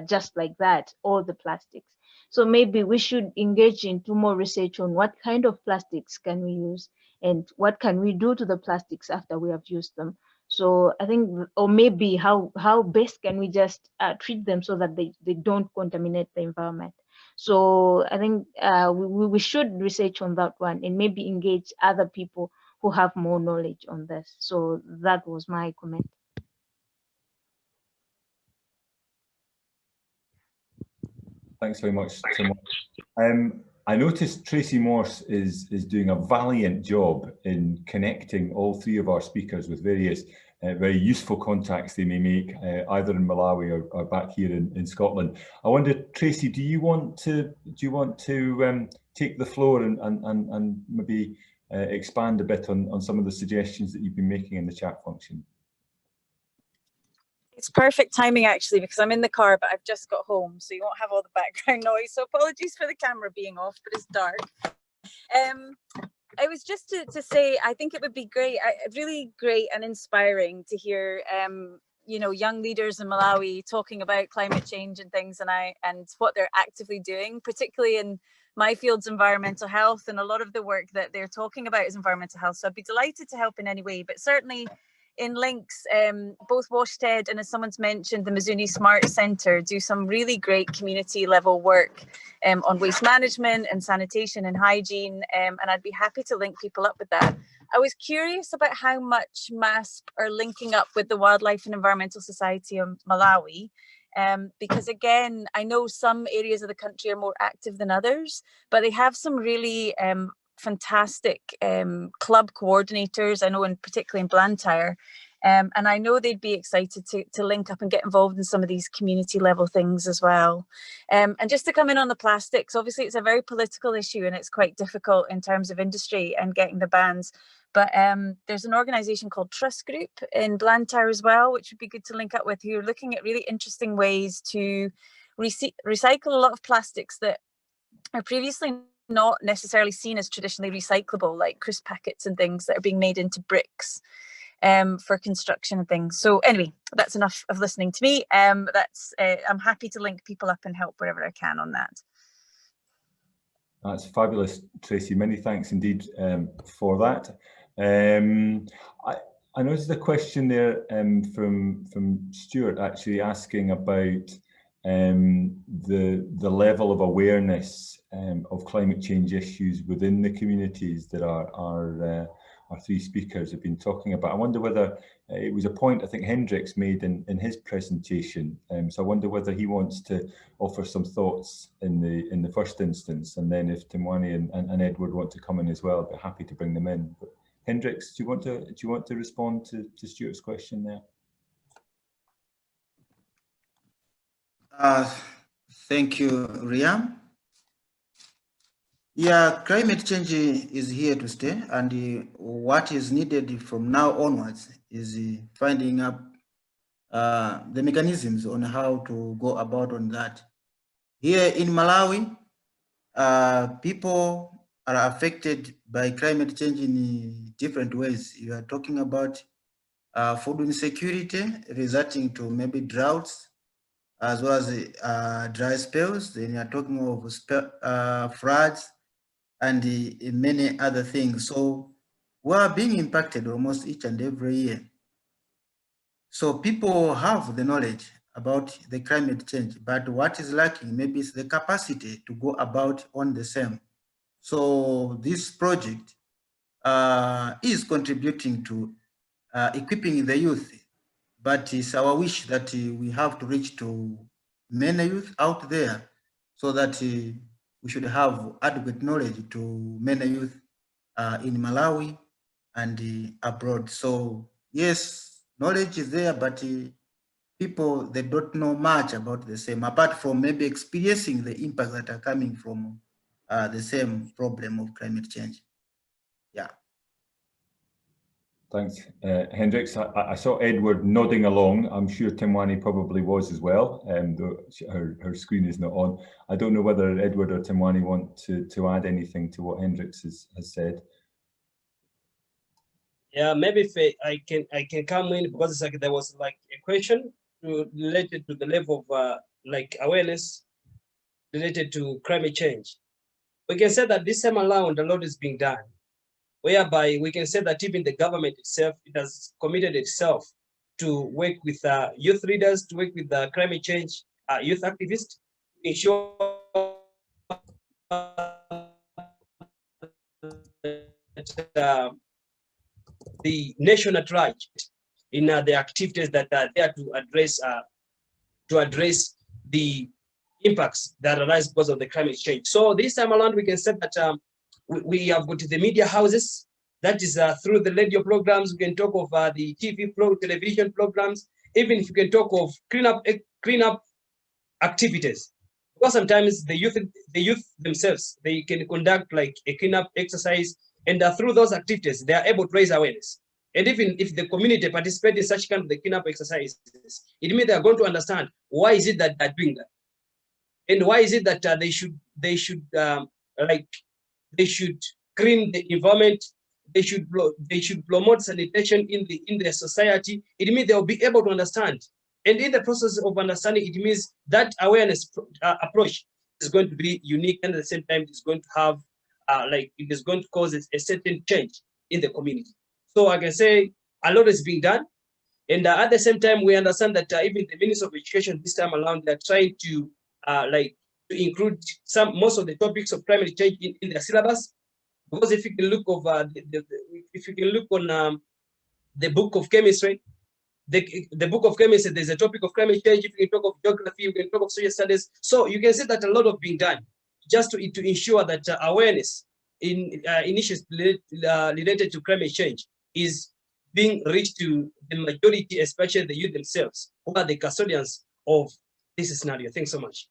just like that, all the plastics. So maybe we should engage into more research on what kind of plastics can we use and what can we do to the plastics after we have used them. So I think, or maybe how best can we just treat them so that they don't contaminate the environment. So I think we should research on that one and maybe engage other people who have more knowledge on this. So that was my comment. Thanks very much, Tim. I noticed Tracy Morse is doing a valiant job in connecting all three of our speakers with various very useful contacts they may make, either in Malawi or back here in Scotland. I wonder, Tracy, do you want to take the floor and maybe expand a bit on some of the suggestions that you've been making in the chat function? It's perfect timing, actually, because I'm in the car, but I've just got home, so you won't have all the background noise. So apologies for the camera being off, but it's dark. I was just to say, I think it would be great, really great and inspiring to hear, you know, young leaders in Malawi talking about climate change and things, and what they're actively doing, particularly in my field's environmental health, and a lot of the work that they're talking about is environmental health. So I'd be delighted to help in any way, but certainly in links, both Washtead and, as someone's mentioned, the Mizuni Smart Centre do some really great community level work on waste management and sanitation and hygiene, and I'd be happy to link people up with that. I was curious about how much MaSP are linking up with the Wildlife and Environmental Society of Malawi, because again, I know some areas of the country are more active than others, but they have some really fantastic club coordinators, I know, in particularly in Blantyre, and I know they'd be excited to link up and get involved in some of these community level things as well. And just to come in on the plastics, obviously it's a very political issue and it's quite difficult in terms of industry and getting the bans, but there's an organisation called Trust Group in Blantyre as well, which would be good to link up with, who are looking at really interesting ways to recycle a lot of plastics that are previously not necessarily seen as traditionally recyclable, like crisp packets and things that are being made into bricks for construction and things. So anyway, that's enough of listening to me. I'm happy to link people up and help wherever I can on that. That's fabulous, Tracy. Many thanks indeed for that. I noticed a question there from Stuart, actually asking about the level of awareness of climate change issues within the communities that our three speakers have been talking about. I wonder whether it was a point I think Hendricks made in his presentation. So I wonder whether he wants to offer some thoughts in the first instance, and then if Temwani and Edward want to come in as well, I'd be happy to bring them in. But Hendricks, do you want to respond to Stuart's question there? Thank you, Riam. Yeah, climate change is here to stay, and what is needed from now onwards is finding up the mechanisms on how to go about on that. Here in Malawi, people are affected by climate change in different ways. You are talking about food insecurity resulting to maybe droughts, as well as dry spells. Then you are talking of floods and many other things. So we are being impacted almost each and every year. So people have the knowledge about the climate change, but what is lacking maybe is the capacity to go about on the same. So this project is contributing to equipping the youth, but it's our wish that we have to reach to many youth out there so that we should have adequate knowledge to many youth in Malawi and abroad. So yes, knowledge is there, but people, they don't know much about the same, apart from maybe experiencing the impacts that are coming from the same problem of climate change. Yeah. Thanks, Hendricks. I saw Edward nodding along. I'm sure Temwani probably was as well, though her screen is not on. I don't know whether Edward or Temwani want to add anything to what Hendricks has said. Yeah, maybe if I can come in, because it's like there was like a question related to the level of like awareness related to climate change. We can say that this time around a lot is being done, whereby we can say that even the government itself, it has committed itself to work with youth leaders, to work with the climate change youth activists, to ensure that the nation at large in the activities that are there to address the impacts that arise because of the climate change. So this time around, we can say that we have got the media houses. That is through the radio programs. We can talk of the television programs. Even if you can talk of cleanup activities, because sometimes the youth themselves, they can conduct like a cleanup exercise, and through those activities, they are able to raise awareness. And even if the community participates in such kind of the cleanup exercises, it means they are going to understand why is it that they're doing that, and why is it that they should clean the environment. They should promote sanitation in their society. It means they'll be able to understand. And in the process of understanding, it means that awareness approach is going to be unique, and at the same time, it's going to have it is going to cause a certain change in the community. So I can say a lot is being done, and at the same time, we understand that even the Ministry of Education this time around, they're trying to to include most of the topics of climate change in their syllabus. Because if you can look over if you can look on the book of chemistry, the book of chemistry, there's a topic of climate change. If you can talk of geography, you can talk of social studies. So you can see that a lot of being done just to ensure that awareness in issues related to climate change is being reached to the majority, especially the youth themselves, who are the custodians of this scenario. Thanks so much.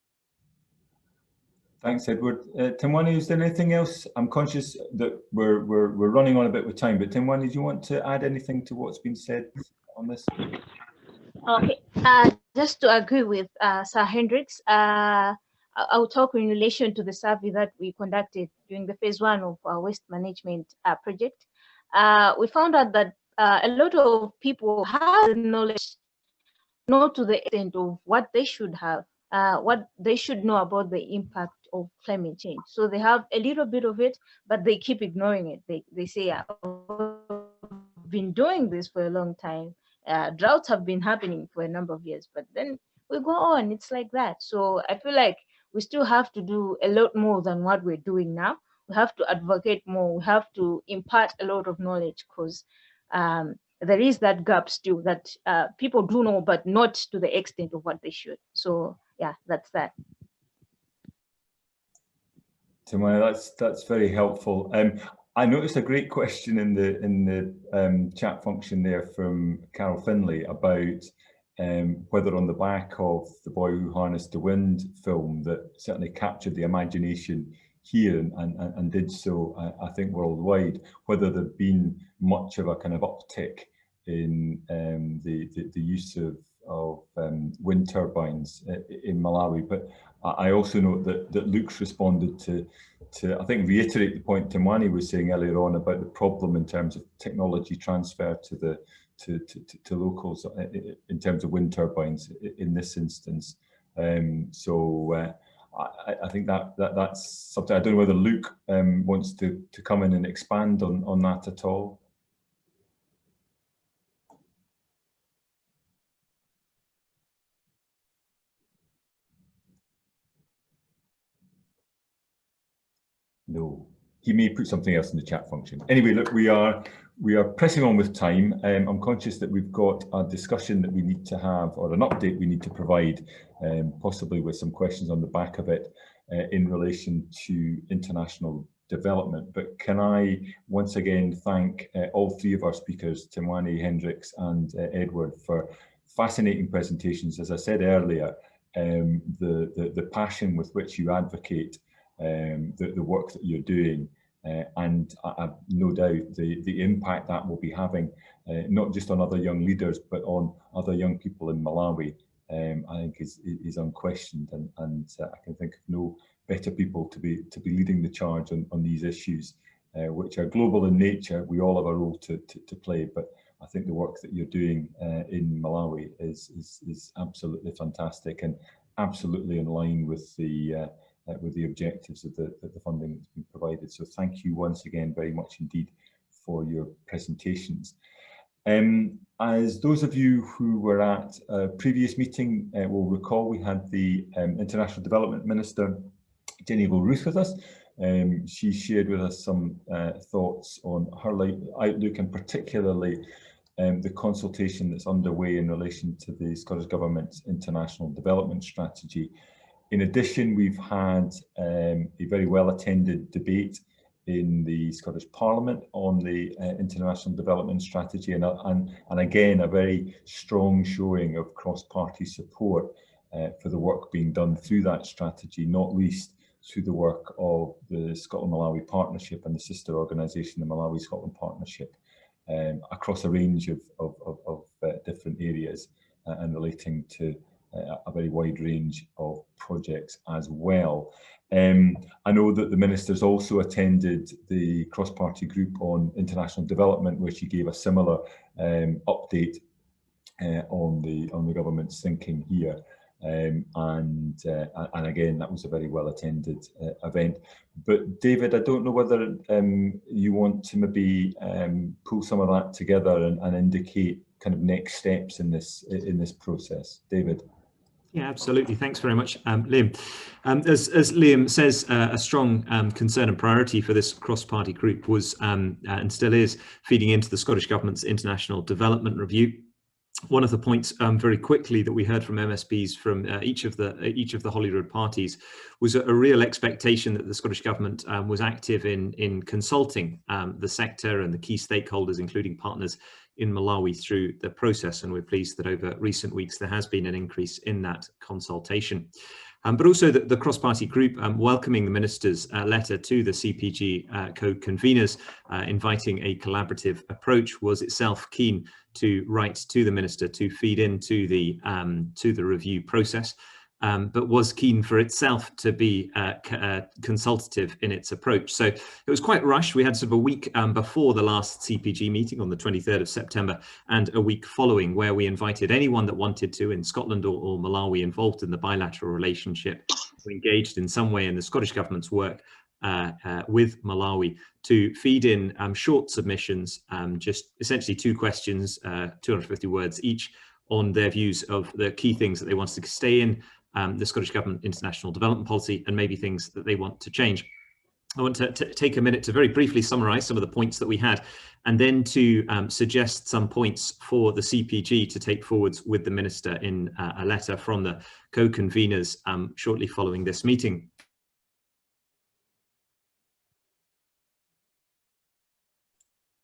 Thanks, Edward. Temwani, is there anything else? I'm conscious that we're running on a bit with time, but Temwani, do you want to add anything to what's been said on this? Okay, just to agree with Sir Hendricks, I'll talk in relation to the survey that we conducted during the phase 1 of our waste management project. We found out that a lot of people have the knowledge, not to the extent of what they should have, what they should know about the impact of climate change. So they have a little bit of it, but they keep ignoring it. They say, I've been doing this for a long time. Droughts have been happening for a number of years, but then we go on, it's like that. So I feel like we still have to do a lot more than what we're doing now. We have to advocate more. We have to impart a lot of knowledge, because there is that gap still that people do know, but not to the extent of what they should. So yeah, that's that. Temwani, that's very helpful. I noticed a great question in the chat function there from Carol Finlay about whether on the back of The Boy Who Harnessed the Wind film that certainly captured the imagination here and did so, I think, worldwide, whether there'd been much of a kind of uptick in the use wind turbines in Malawi. But I also note that Luke's responded to I think reiterate the point Temwani was saying earlier on about the problem in terms of technology transfer to locals in terms of wind turbines in this instance. I think that's something. I don't know whether Luke wants to come in and expand on that at all. No, he may put something else in the chat function. Anyway, look, we are pressing on with time. I'm conscious that we've got a discussion that we need to have, or an update we need to provide, possibly with some questions on the back of it in relation to international development. But can I once again thank all three of our speakers, Temwani, Hendricks and Edward, for fascinating presentations. As I said earlier, the passion with which you advocate the work that you're doing, and I've no doubt the impact that will be having, not just on other young leaders, but on other young people in Malawi, I think is unquestioned, and I can think of no better people to be leading the charge on these issues, which are global in nature. We all have a role to play, but I think the work that you're doing in Malawi is absolutely fantastic and absolutely in line with the objectives of the funding that's been provided. So thank you once again very much indeed for your presentations. As those of you who were at a previous meeting will recall, we had the International Development Minister, Jenny Ruth, with us. She shared with us some thoughts on her outlook, and particularly the consultation that's underway in relation to the Scottish Government's International Development Strategy. In addition, we've had a very well-attended debate in the Scottish Parliament on the International Development Strategy, and again, a very strong showing of cross-party support for the work being done through that strategy, not least through the work of the Scotland-Malawi Partnership and the sister organisation, the Malawi-Scotland Partnership, across a range of different areas and relating to a very wide range of projects as well. I know that the Minister's also attended the cross-party group on international development, where she gave a similar update on the government's thinking here. And again, that was a very well attended event. But David, I don't know whether you want to maybe pull some of that together and indicate kind of next steps in this process. David. Yeah, absolutely. Thanks very much, Liam. As Liam says, a strong concern and priority for this cross-party group was and still is feeding into the Scottish Government's International Development Review. One of the points very quickly that we heard from MSPs from each of the Holyrood parties was a real expectation that the Scottish Government was active in consulting the sector and the key stakeholders, including partners in Malawi, through the process, and we're pleased that over recent weeks there has been an increase in that consultation. But also the cross-party group welcoming the Minister's letter to the CPG co-conveners, inviting a collaborative approach, was itself keen to write to the Minister to feed into the review process, but was keen for itself to be consultative in its approach. So it was quite rushed. We had sort of a week before the last CPG meeting on the 23rd of September and a week following, where we invited anyone that wanted to in Scotland or Malawi involved in the bilateral relationship, who engaged in some way in the Scottish Government's work with Malawi, to feed in short submissions, just essentially 2 questions, 250 words each, on their views of the key things that they wanted to stay in the Scottish Government international development policy, and maybe things that they want to change. I want to take a minute to very briefly summarise some of the points that we had, and then to suggest some points for the CPG to take forwards with the Minister in a letter from the co-conveners shortly following this meeting.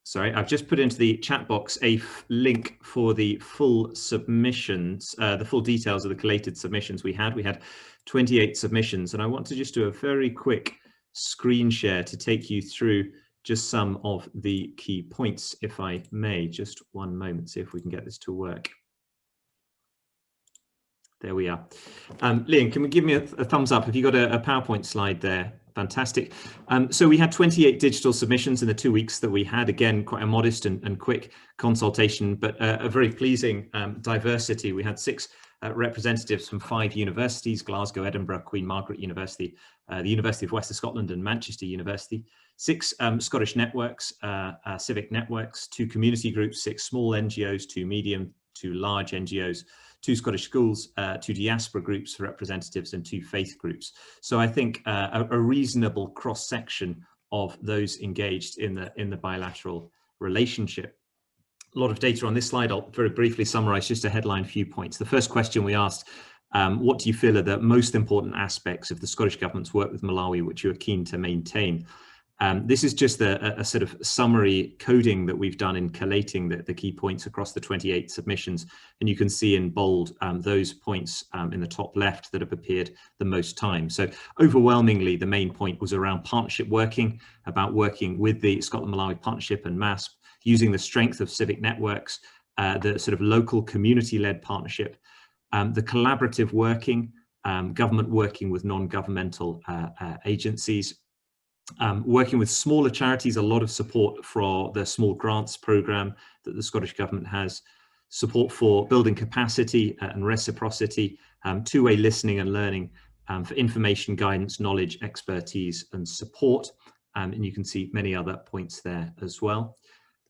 Sorry, I've just put into the chat box a link for the full submissions, the full details of the collated submissions we had. We had 28 submissions, and I want to just do a very quick screen share to take you through just some of the key points, if I may. Just one moment, see if we can get this to work. There we are. Liam, can we give me a thumbs up? Have you got a PowerPoint slide there? Fantastic. So we had 28 digital submissions in the 2 weeks that we had. Again, quite a modest and quick consultation, but a very pleasing diversity. We had 6 representatives from 5 universities: Glasgow, Edinburgh, Queen Margaret University, the University of Western Scotland and Manchester University, 6 Scottish networks, civic networks, 2 community groups, 6 small NGOs, 2 medium, 2 large NGOs, 2 Scottish schools, 2 diaspora groups representatives, and 2 faith groups. So I think a reasonable cross-section of those engaged in the bilateral relationship. A lot of data on this slide. I'll very briefly summarize just a headline few points. The first question we asked, what do you feel are the most important aspects of the Scottish Government's work with Malawi which you are keen to maintain? This is just a sort of summary coding that we've done in collating the key points across the 28 submissions. And you can see in bold those points in the top left that have appeared the most time. So overwhelmingly, the main point was around partnership working, about working with the Scotland-Malawi Partnership and MaSP, using the strength of civic networks, the sort of local community-led partnership, the collaborative working, government working with non-governmental agencies, working with smaller charities, a lot of support for the small grants programme that the Scottish Government has, support for building capacity and reciprocity, two-way listening and learning, for information, guidance, knowledge, expertise and support. And you can see many other points there as well.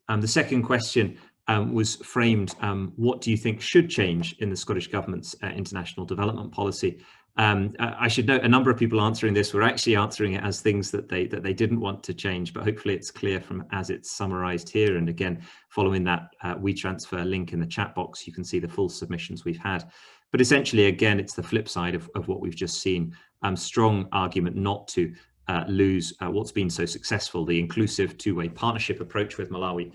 The second question was framed, what do you think should change in the Scottish Government's international development policy? I should note a number of people answering this were actually answering it as things that they didn't want to change, but hopefully it's clear from as it's summarised here. And again, following that WeTransfer link in the chat box, you can see the full submissions we've had. But essentially, again, it's the flip side of what we've just seen. Strong argument not to lose what's been so successful, the inclusive two-way partnership approach with Malawi,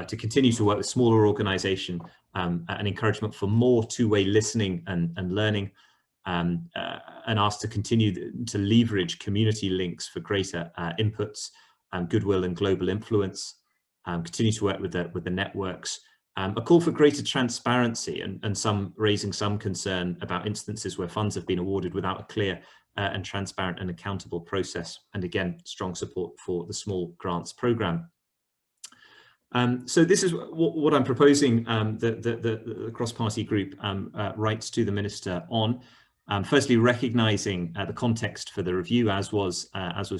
to continue to work with smaller organisation, an encouragement for more two-way listening and learning, and asked to continue to leverage community links for greater inputs, goodwill and global influence, continue to work with the networks, a call for greater transparency and some raising some concern about instances where funds have been awarded without a clear and transparent and accountable process, and again, strong support for the small grants programme. So this is what I'm proposing the cross-party group writes to the Minister on. Firstly, recognising the context for the review, as was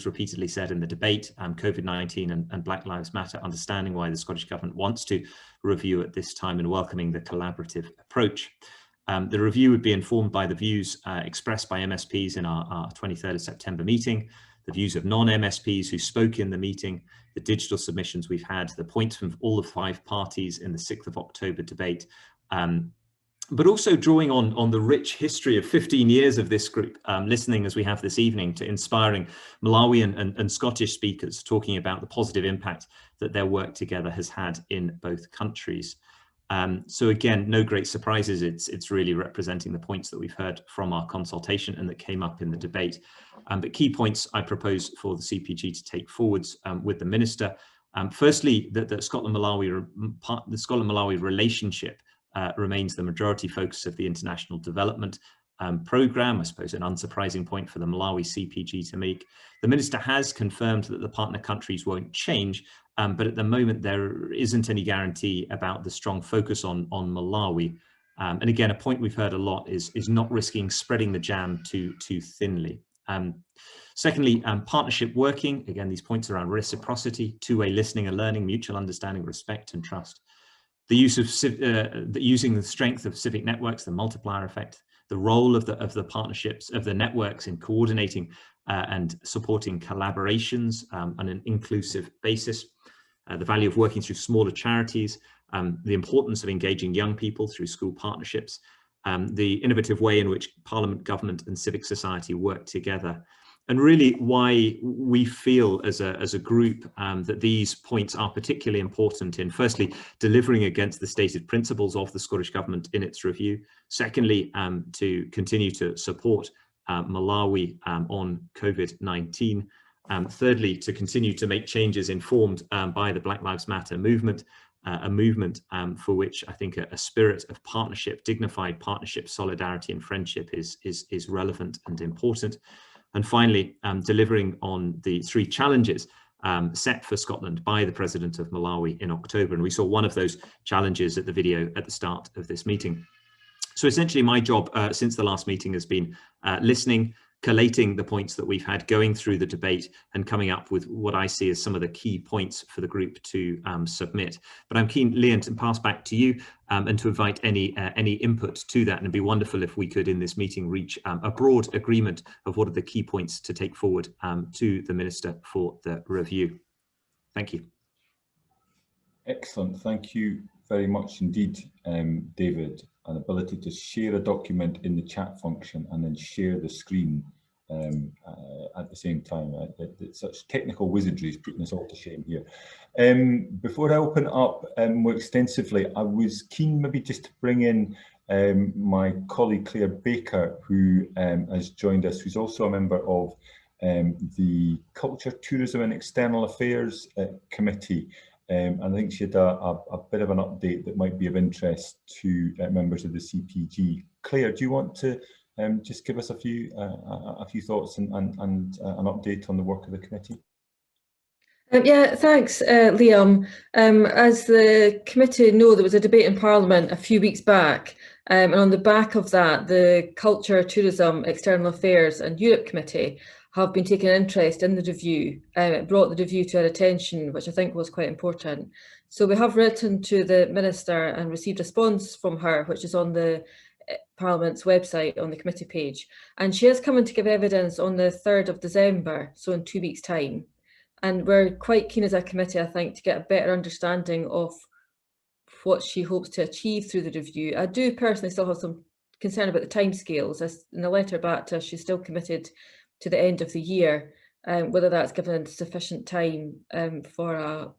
repeatedly said in the debate, COVID-19 and Black Lives Matter, understanding why the Scottish Government wants to review at this time and welcoming the collaborative approach. The review would be informed by the views expressed by MSPs in our 23rd of September meeting, the views of non-MSPs who spoke in the meeting, the digital submissions we've had, the points from all the 5 parties in the 6th of October debate, but also drawing on the rich history of 15 years of this group, listening as we have this evening to inspiring Malawian and Scottish speakers talking about the positive impact that their work together has had in both countries. So again, no great surprises. It's really representing the points that we've heard from our consultation and that came up in the debate. But key points I propose for the CPG to take forwards with the Minister. Firstly, that the Scotland-Malawi relationship remains the majority focus of the international development programme. I suppose an unsurprising point for the Malawi CPG to make. The Minister has confirmed that the partner countries won't change, but at the moment there isn't any guarantee about the strong focus on Malawi. And again, a point we've heard a lot is not risking spreading the jam too thinly. Secondly, partnership working. Again, these points around reciprocity, two-way listening and learning, mutual understanding, respect and trust. The use of using the strength of civic networks, the multiplier effect, the role of the partnerships, of the networks in coordinating and supporting collaborations on an inclusive basis, the value of working through smaller charities, the importance of engaging young people through school partnerships, the innovative way in which Parliament, government and civic society work together. And really why we feel as a group that these points are particularly important in, firstly, delivering against the stated principles of the Scottish Government in its review. Secondly, to continue to support Malawi on COVID-19. Thirdly, to continue to make changes informed by the Black Lives Matter movement. a movement for which I think a spirit of partnership, dignified partnership, solidarity and friendship is relevant and important. And finally, delivering on the 3 challenges set for Scotland by the President of Malawi in October. And we saw one of those challenges at the video at the start of this meeting. So essentially my job since the last meeting has been listening, collating the points that we've had, going through the debate and coming up with what I see as some of the key points for the group to submit. But I'm keen, Liam, to pass back to you and to invite any input to that. And it'd be wonderful if we could in this meeting reach a broad agreement of what are the key points to take forward to the Minister for the review. Thank you. Excellent. Thank you very much indeed, David. An ability to share a document in the chat function and then share the screen at the same time. Such technical wizardry is putting us all to shame here. Before I open up more extensively, I was keen maybe just to bring in my colleague Claire Baker, who has joined us, who's also a member of the Culture, Tourism and External Affairs Committee. And I think she had a bit of an update that might be of interest to members of the CPG. Claire, do you want to just give us a few thoughts and an update on the work of the committee? Yeah, thanks, Liam. As the committee know, there was a debate in Parliament a few weeks back, and on the back of that, the Culture, Tourism, External Affairs and Europe Committee have been taking an interest in the review. It brought the review to our attention, which I think was quite important. So we have written to the Minister and received a response from her, which is on the Parliament's website on the committee page. And she is coming to give evidence on the 3rd of December, so in 2 weeks' time. And we're quite keen as a committee, I think, to get a better understanding of what she hopes to achieve through the review. I do personally still have some concern about the timescales. As in the letter back to us, she's still committed to the end of the year, whether that's given sufficient time for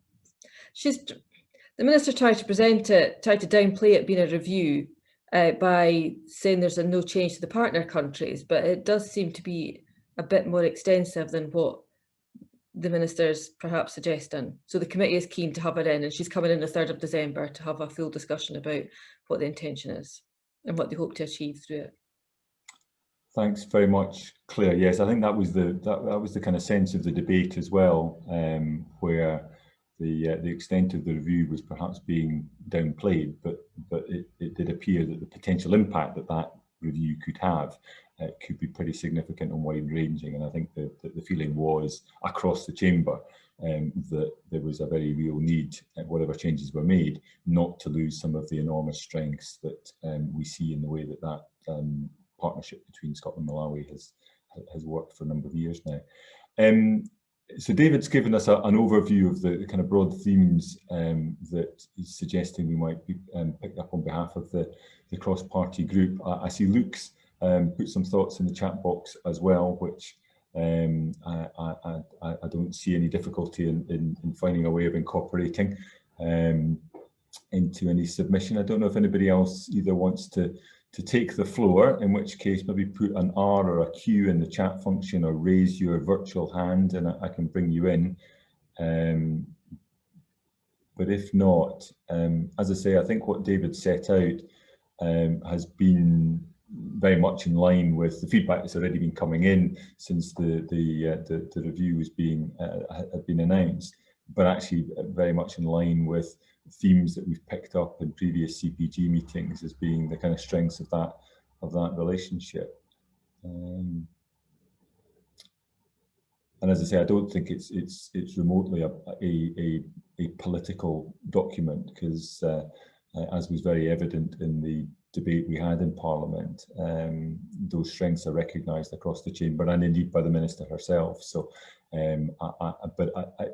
the Minister tried to present it, tried to downplay it being a review by saying there's no change to the partner countries, but it does seem to be a bit more extensive than what the Minister's perhaps suggesting. So the committee is keen to have her in, and she's coming in the 3rd of December to have a full discussion about what the intention is and what they hope to achieve through it. Thanks very much, Claire. Yes, I think that was the kind of sense of the debate as well, where the extent of the review was perhaps being downplayed, but it did appear that the potential impact that review could have could be pretty significant and wide-ranging. And I think that the feeling was across the chamber that there was a very real need, whatever changes were made, not to lose some of the enormous strengths that we see in the way that partnership between Scotland and Malawi has worked for a number of years now. So David's given us an overview of the kind of broad themes that he's suggesting we might be picked up on behalf of the cross-party group. I see Luke's put some thoughts in the chat box as well, which I don't see any difficulty in finding a way of incorporating into any submission. I don't know if anybody else either wants to take the floor, in which case maybe put an R or a Q in the chat function or raise your virtual hand and I can bring you in. But if not, as I say, I think what David set out has been very much in line with the feedback that's already been coming in since the review was had been announced, but actually very much in line with themes that we've picked up in previous CPG meetings as being the kind of strengths of that relationship. And as I say, I don't think it's remotely a political document, because as was very evident in the debate we had in Parliament, those strengths are recognised across the chamber and indeed by the Minister herself. So,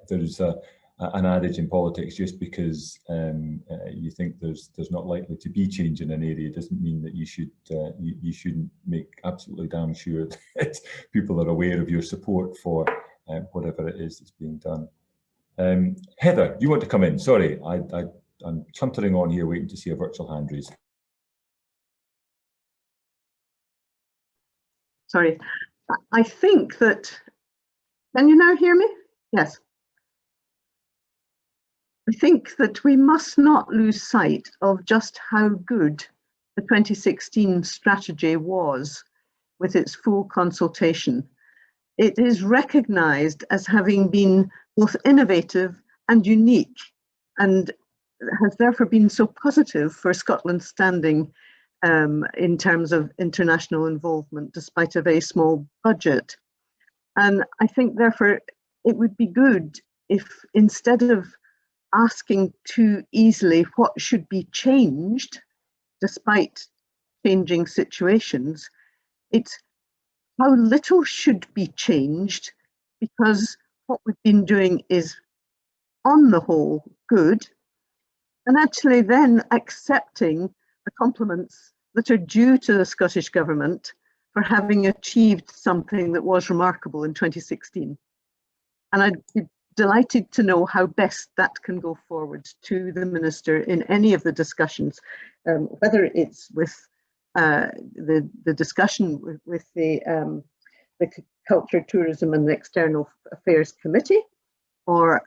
there's an adage in politics: just because you think there's not likely to be change in an area doesn't mean that you shouldn't make absolutely damn sure that people are aware of your support for whatever it is that's being done. Heather, you want to come in? Sorry, I'm chuntering on here waiting to see a virtual hand raised. Sorry, I think that, can you now hear me? Yes. I think that we must not lose sight of just how good the 2016 strategy was with its full consultation. It is recognised as having been both innovative and unique, and has therefore been so positive for Scotland's standing in terms of international involvement, despite a very small budget. And I think therefore it would be good if, instead of asking too easily what should be changed despite changing situations, it's how little should be changed, because what we've been doing is on the whole good, and actually then accepting the compliments that are due to the Scottish Government for having achieved something that was remarkable in 2016. And I'd be delighted to know how best that can go forward to the Minister in any of the discussions, whether it's with the discussion with the Culture, Tourism and the External Affairs Committee, or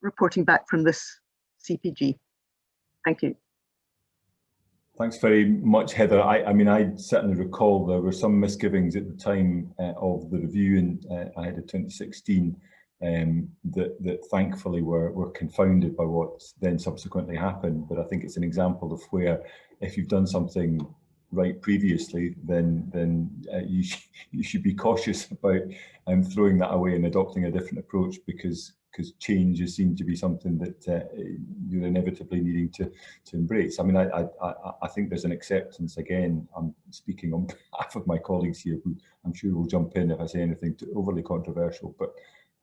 reporting back from this CPG. Thank you. Thanks very much, Heather. I mean, I certainly recall there were some misgivings at the time of the review ahead of 2016 that thankfully were confounded by what then subsequently happened. But I think it's an example of where, if you've done something right previously, then you should be cautious about throwing that away and adopting a different approach, because change is seen to be something that you're inevitably needing to embrace. I mean, I think there's an acceptance. Again, I'm speaking on behalf of my colleagues here, who I'm sure will jump in if I say anything overly controversial, but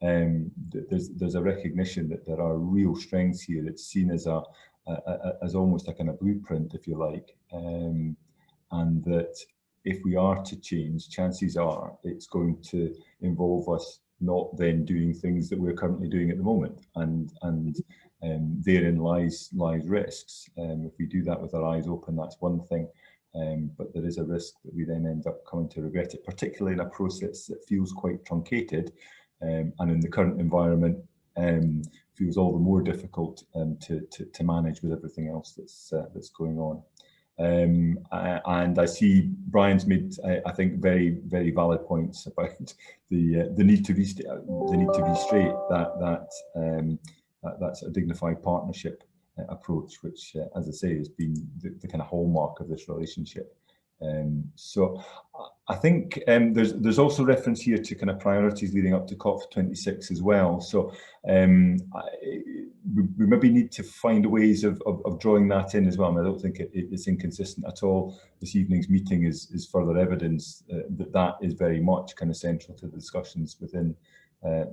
there's a recognition that there are real strengths here that's seen as almost a kind of blueprint, if you like, and that if we are to change, chances are it's going to involve us not then doing things that we're currently doing at the moment, and therein lies risks. If we do that with our eyes open, that's one thing, but there is a risk that we then end up coming to regret it, particularly in a process that feels quite truncated, and in the current environment feels all the more difficult to manage with everything else that's going on. And I see Brian's made, I think, very, very valid points about the need to be straight. That's a dignified partnership approach, which, as I say, has been the kind of hallmark of this relationship. So I think there's also reference here to kind of priorities leading up to COP26 as well. So we maybe need to find ways of drawing that in as well. And I don't think it's inconsistent at all. This evening's meeting is further evidence that is very much kind of central to the discussions within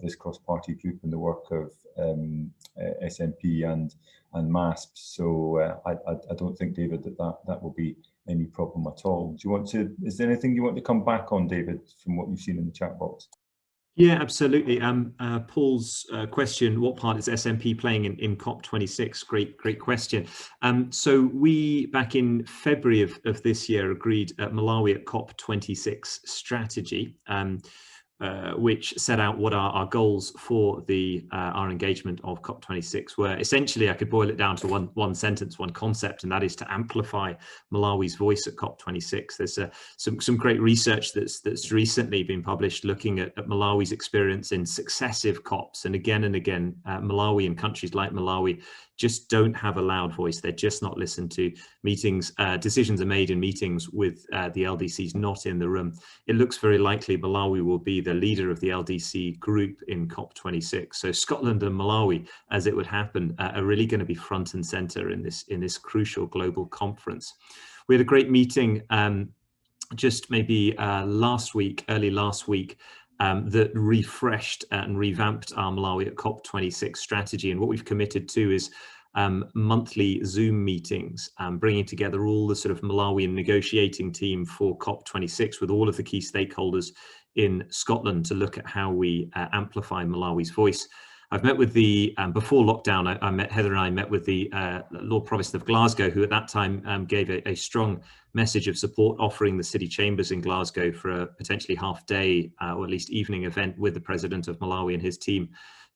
this cross-party group and the work of SNP and MaSP. So I don't think, David, that will be any problem at all. Do you want to, is there anything you want to come back on, David, from what you've seen in the chat box? Yeah, absolutely. Paul's question, what part is SNP playing in COP26? Great question. So we, back in February of this year, agreed at Malawi at COP26 strategy, which set out what our goals for our engagement of COP26 were. Essentially, I could boil it down to one sentence, one concept, and that is to amplify Malawi's voice at COP26. There's some great research that's recently been published looking at Malawi's experience in successive COPs, and again, Malawi and countries like Malawi just don't have a loud voice. They're just not listened to. Meetings, decisions are made in meetings with the LDCs not in the room. It looks very likely Malawi will be the leader of the LDC group in COP26. So Scotland and Malawi, as it would happen, are really going to be front and center in this crucial global conference. We had a great meeting just maybe early last week, that refreshed and revamped our Malawi at COP26 strategy. And what we've committed to is monthly Zoom meetings, bringing together all the sort of Malawian negotiating team for COP26 with all of the key stakeholders in Scotland to look at how we amplify Malawi's voice. I've met with before lockdown, Heather and I met with the Lord Provost of Glasgow, who at that time gave a strong message of support, offering the city chambers in Glasgow for a potentially half-day or at least evening event with the President of Malawi and his team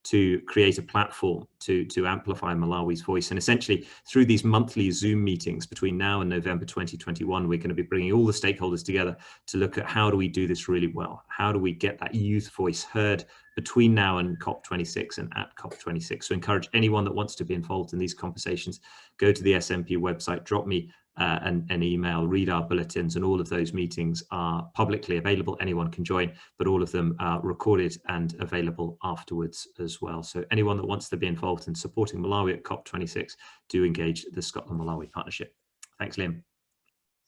to create a platform to amplify Malawi's voice. And essentially, through these monthly Zoom meetings between now and November 2021, we're going to be bringing all the stakeholders together to look at how do we do this really well? How do we get that youth voice heard between now and COP26 and at COP26? So encourage anyone that wants to be involved in these conversations, go to the SNP website, drop me an email, read our bulletins, and all of those meetings are publicly available. Anyone can join, but all of them are recorded and available afterwards as well. So anyone that wants to be involved in supporting Malawi at COP26, do engage the Scotland-Malawi partnership. Thanks, Liam.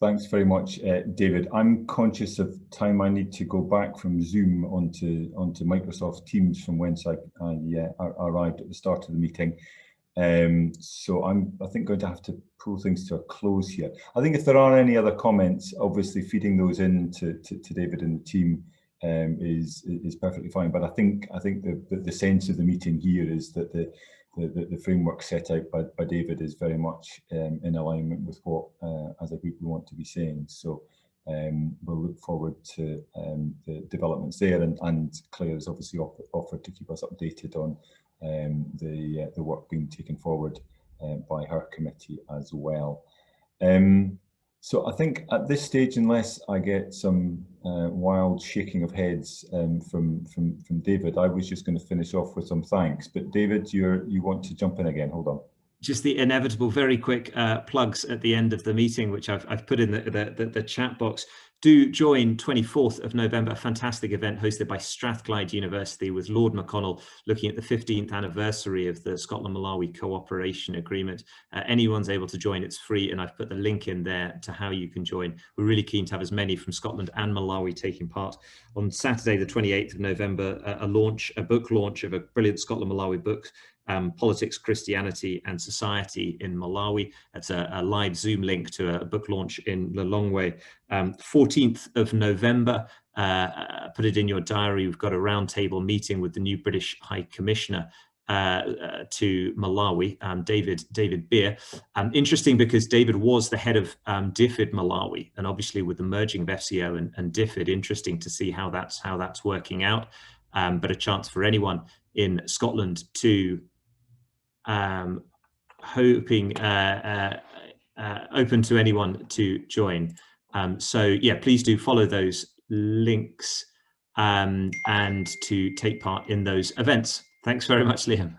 Thanks very much, David. I'm conscious of time. I need to go back from Zoom onto Microsoft Teams from whence I arrived at the start of the meeting. So I think going to have to pull things to a close here. I think if there are any other comments, obviously feeding those in to David and the team is perfectly fine. But I think the sense of the meeting here is that the framework set out by David is very much in alignment with what as a group we want to be saying. So we'll look forward to the developments there, and Claire has obviously offered to keep us updated on the work being taken forward by her committee as well. So I think at this stage, unless I get some wild shaking of heads from David, I was just going to finish off with some thanks. But David, you want to jump in again? Hold on. Just the inevitable, very quick plugs at the end of the meeting, which I've put in the chat box. Do join 24th of November, a fantastic event hosted by Strathclyde University with Lord McConnell, looking at the 15th anniversary of the Scotland-Malawi Cooperation Agreement. Anyone's able to join, it's free, and I've put the link in there to how you can join. We're really keen to have as many from Scotland and Malawi taking part. On Saturday, the 28th of November, a book launch of a brilliant Scotland-Malawi book, Politics, Christianity and Society in Malawi. That's a live Zoom link to a book launch in Lilongwe. 14th of November, put it in your diary, we've got a roundtable meeting with the new British High Commissioner to Malawi, David Beer. Interesting because David was the head of DFID Malawi, and obviously with the merging of FCO and DFID, interesting to see how that's working out. But a chance for anyone in Scotland to open to anyone to join. So yeah, please do follow those links and to take part in those events. Thanks very much, Liam.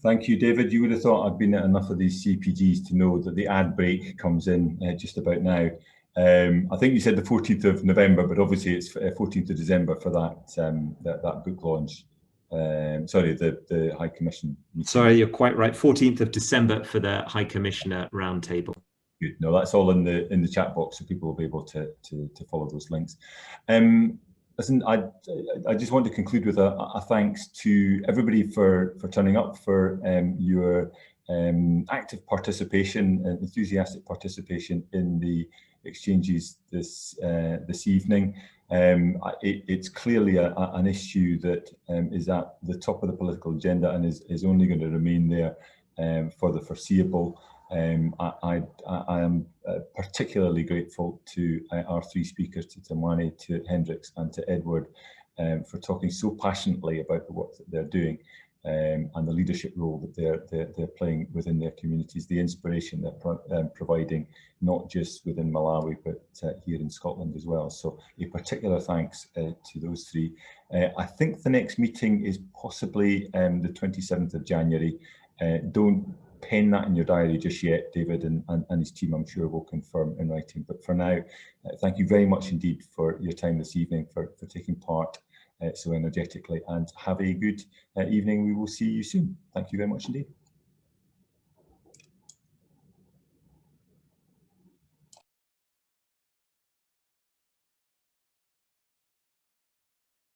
Thank you, David. You would have thought I'd been at enough of these CPGs to know that the ad break comes in just about now. I think you said the 14th of November, but obviously it's 14th of December for that book launch. Sorry, the High Commission meeting. Sorry, you're quite right. 14th of December for the High Commissioner roundtable. Good. No, that's all in the chat box, so people will be able to follow those links. Listen, I just want to conclude with a thanks to everybody for turning up, for your active participation, enthusiastic participation in the exchanges this evening. It's clearly an issue that is at the top of the political agenda and is only going to remain there for the foreseeable. I am particularly grateful to our three speakers, to Temwani, to Hendricks and to Edward, for talking so passionately about the work that they're doing and the leadership role that they're playing within their communities, the inspiration they're providing, not just within Malawi, but here in Scotland as well. So a particular thanks to those three. I think the next meeting is possibly the 27th of January. Don't pen that in your diary just yet. David and his team, I'm sure, will confirm in writing. But for now, thank you very much indeed for your time this evening, for taking part so energetically, and have a good evening. We will see you soon. Thank you very much indeed.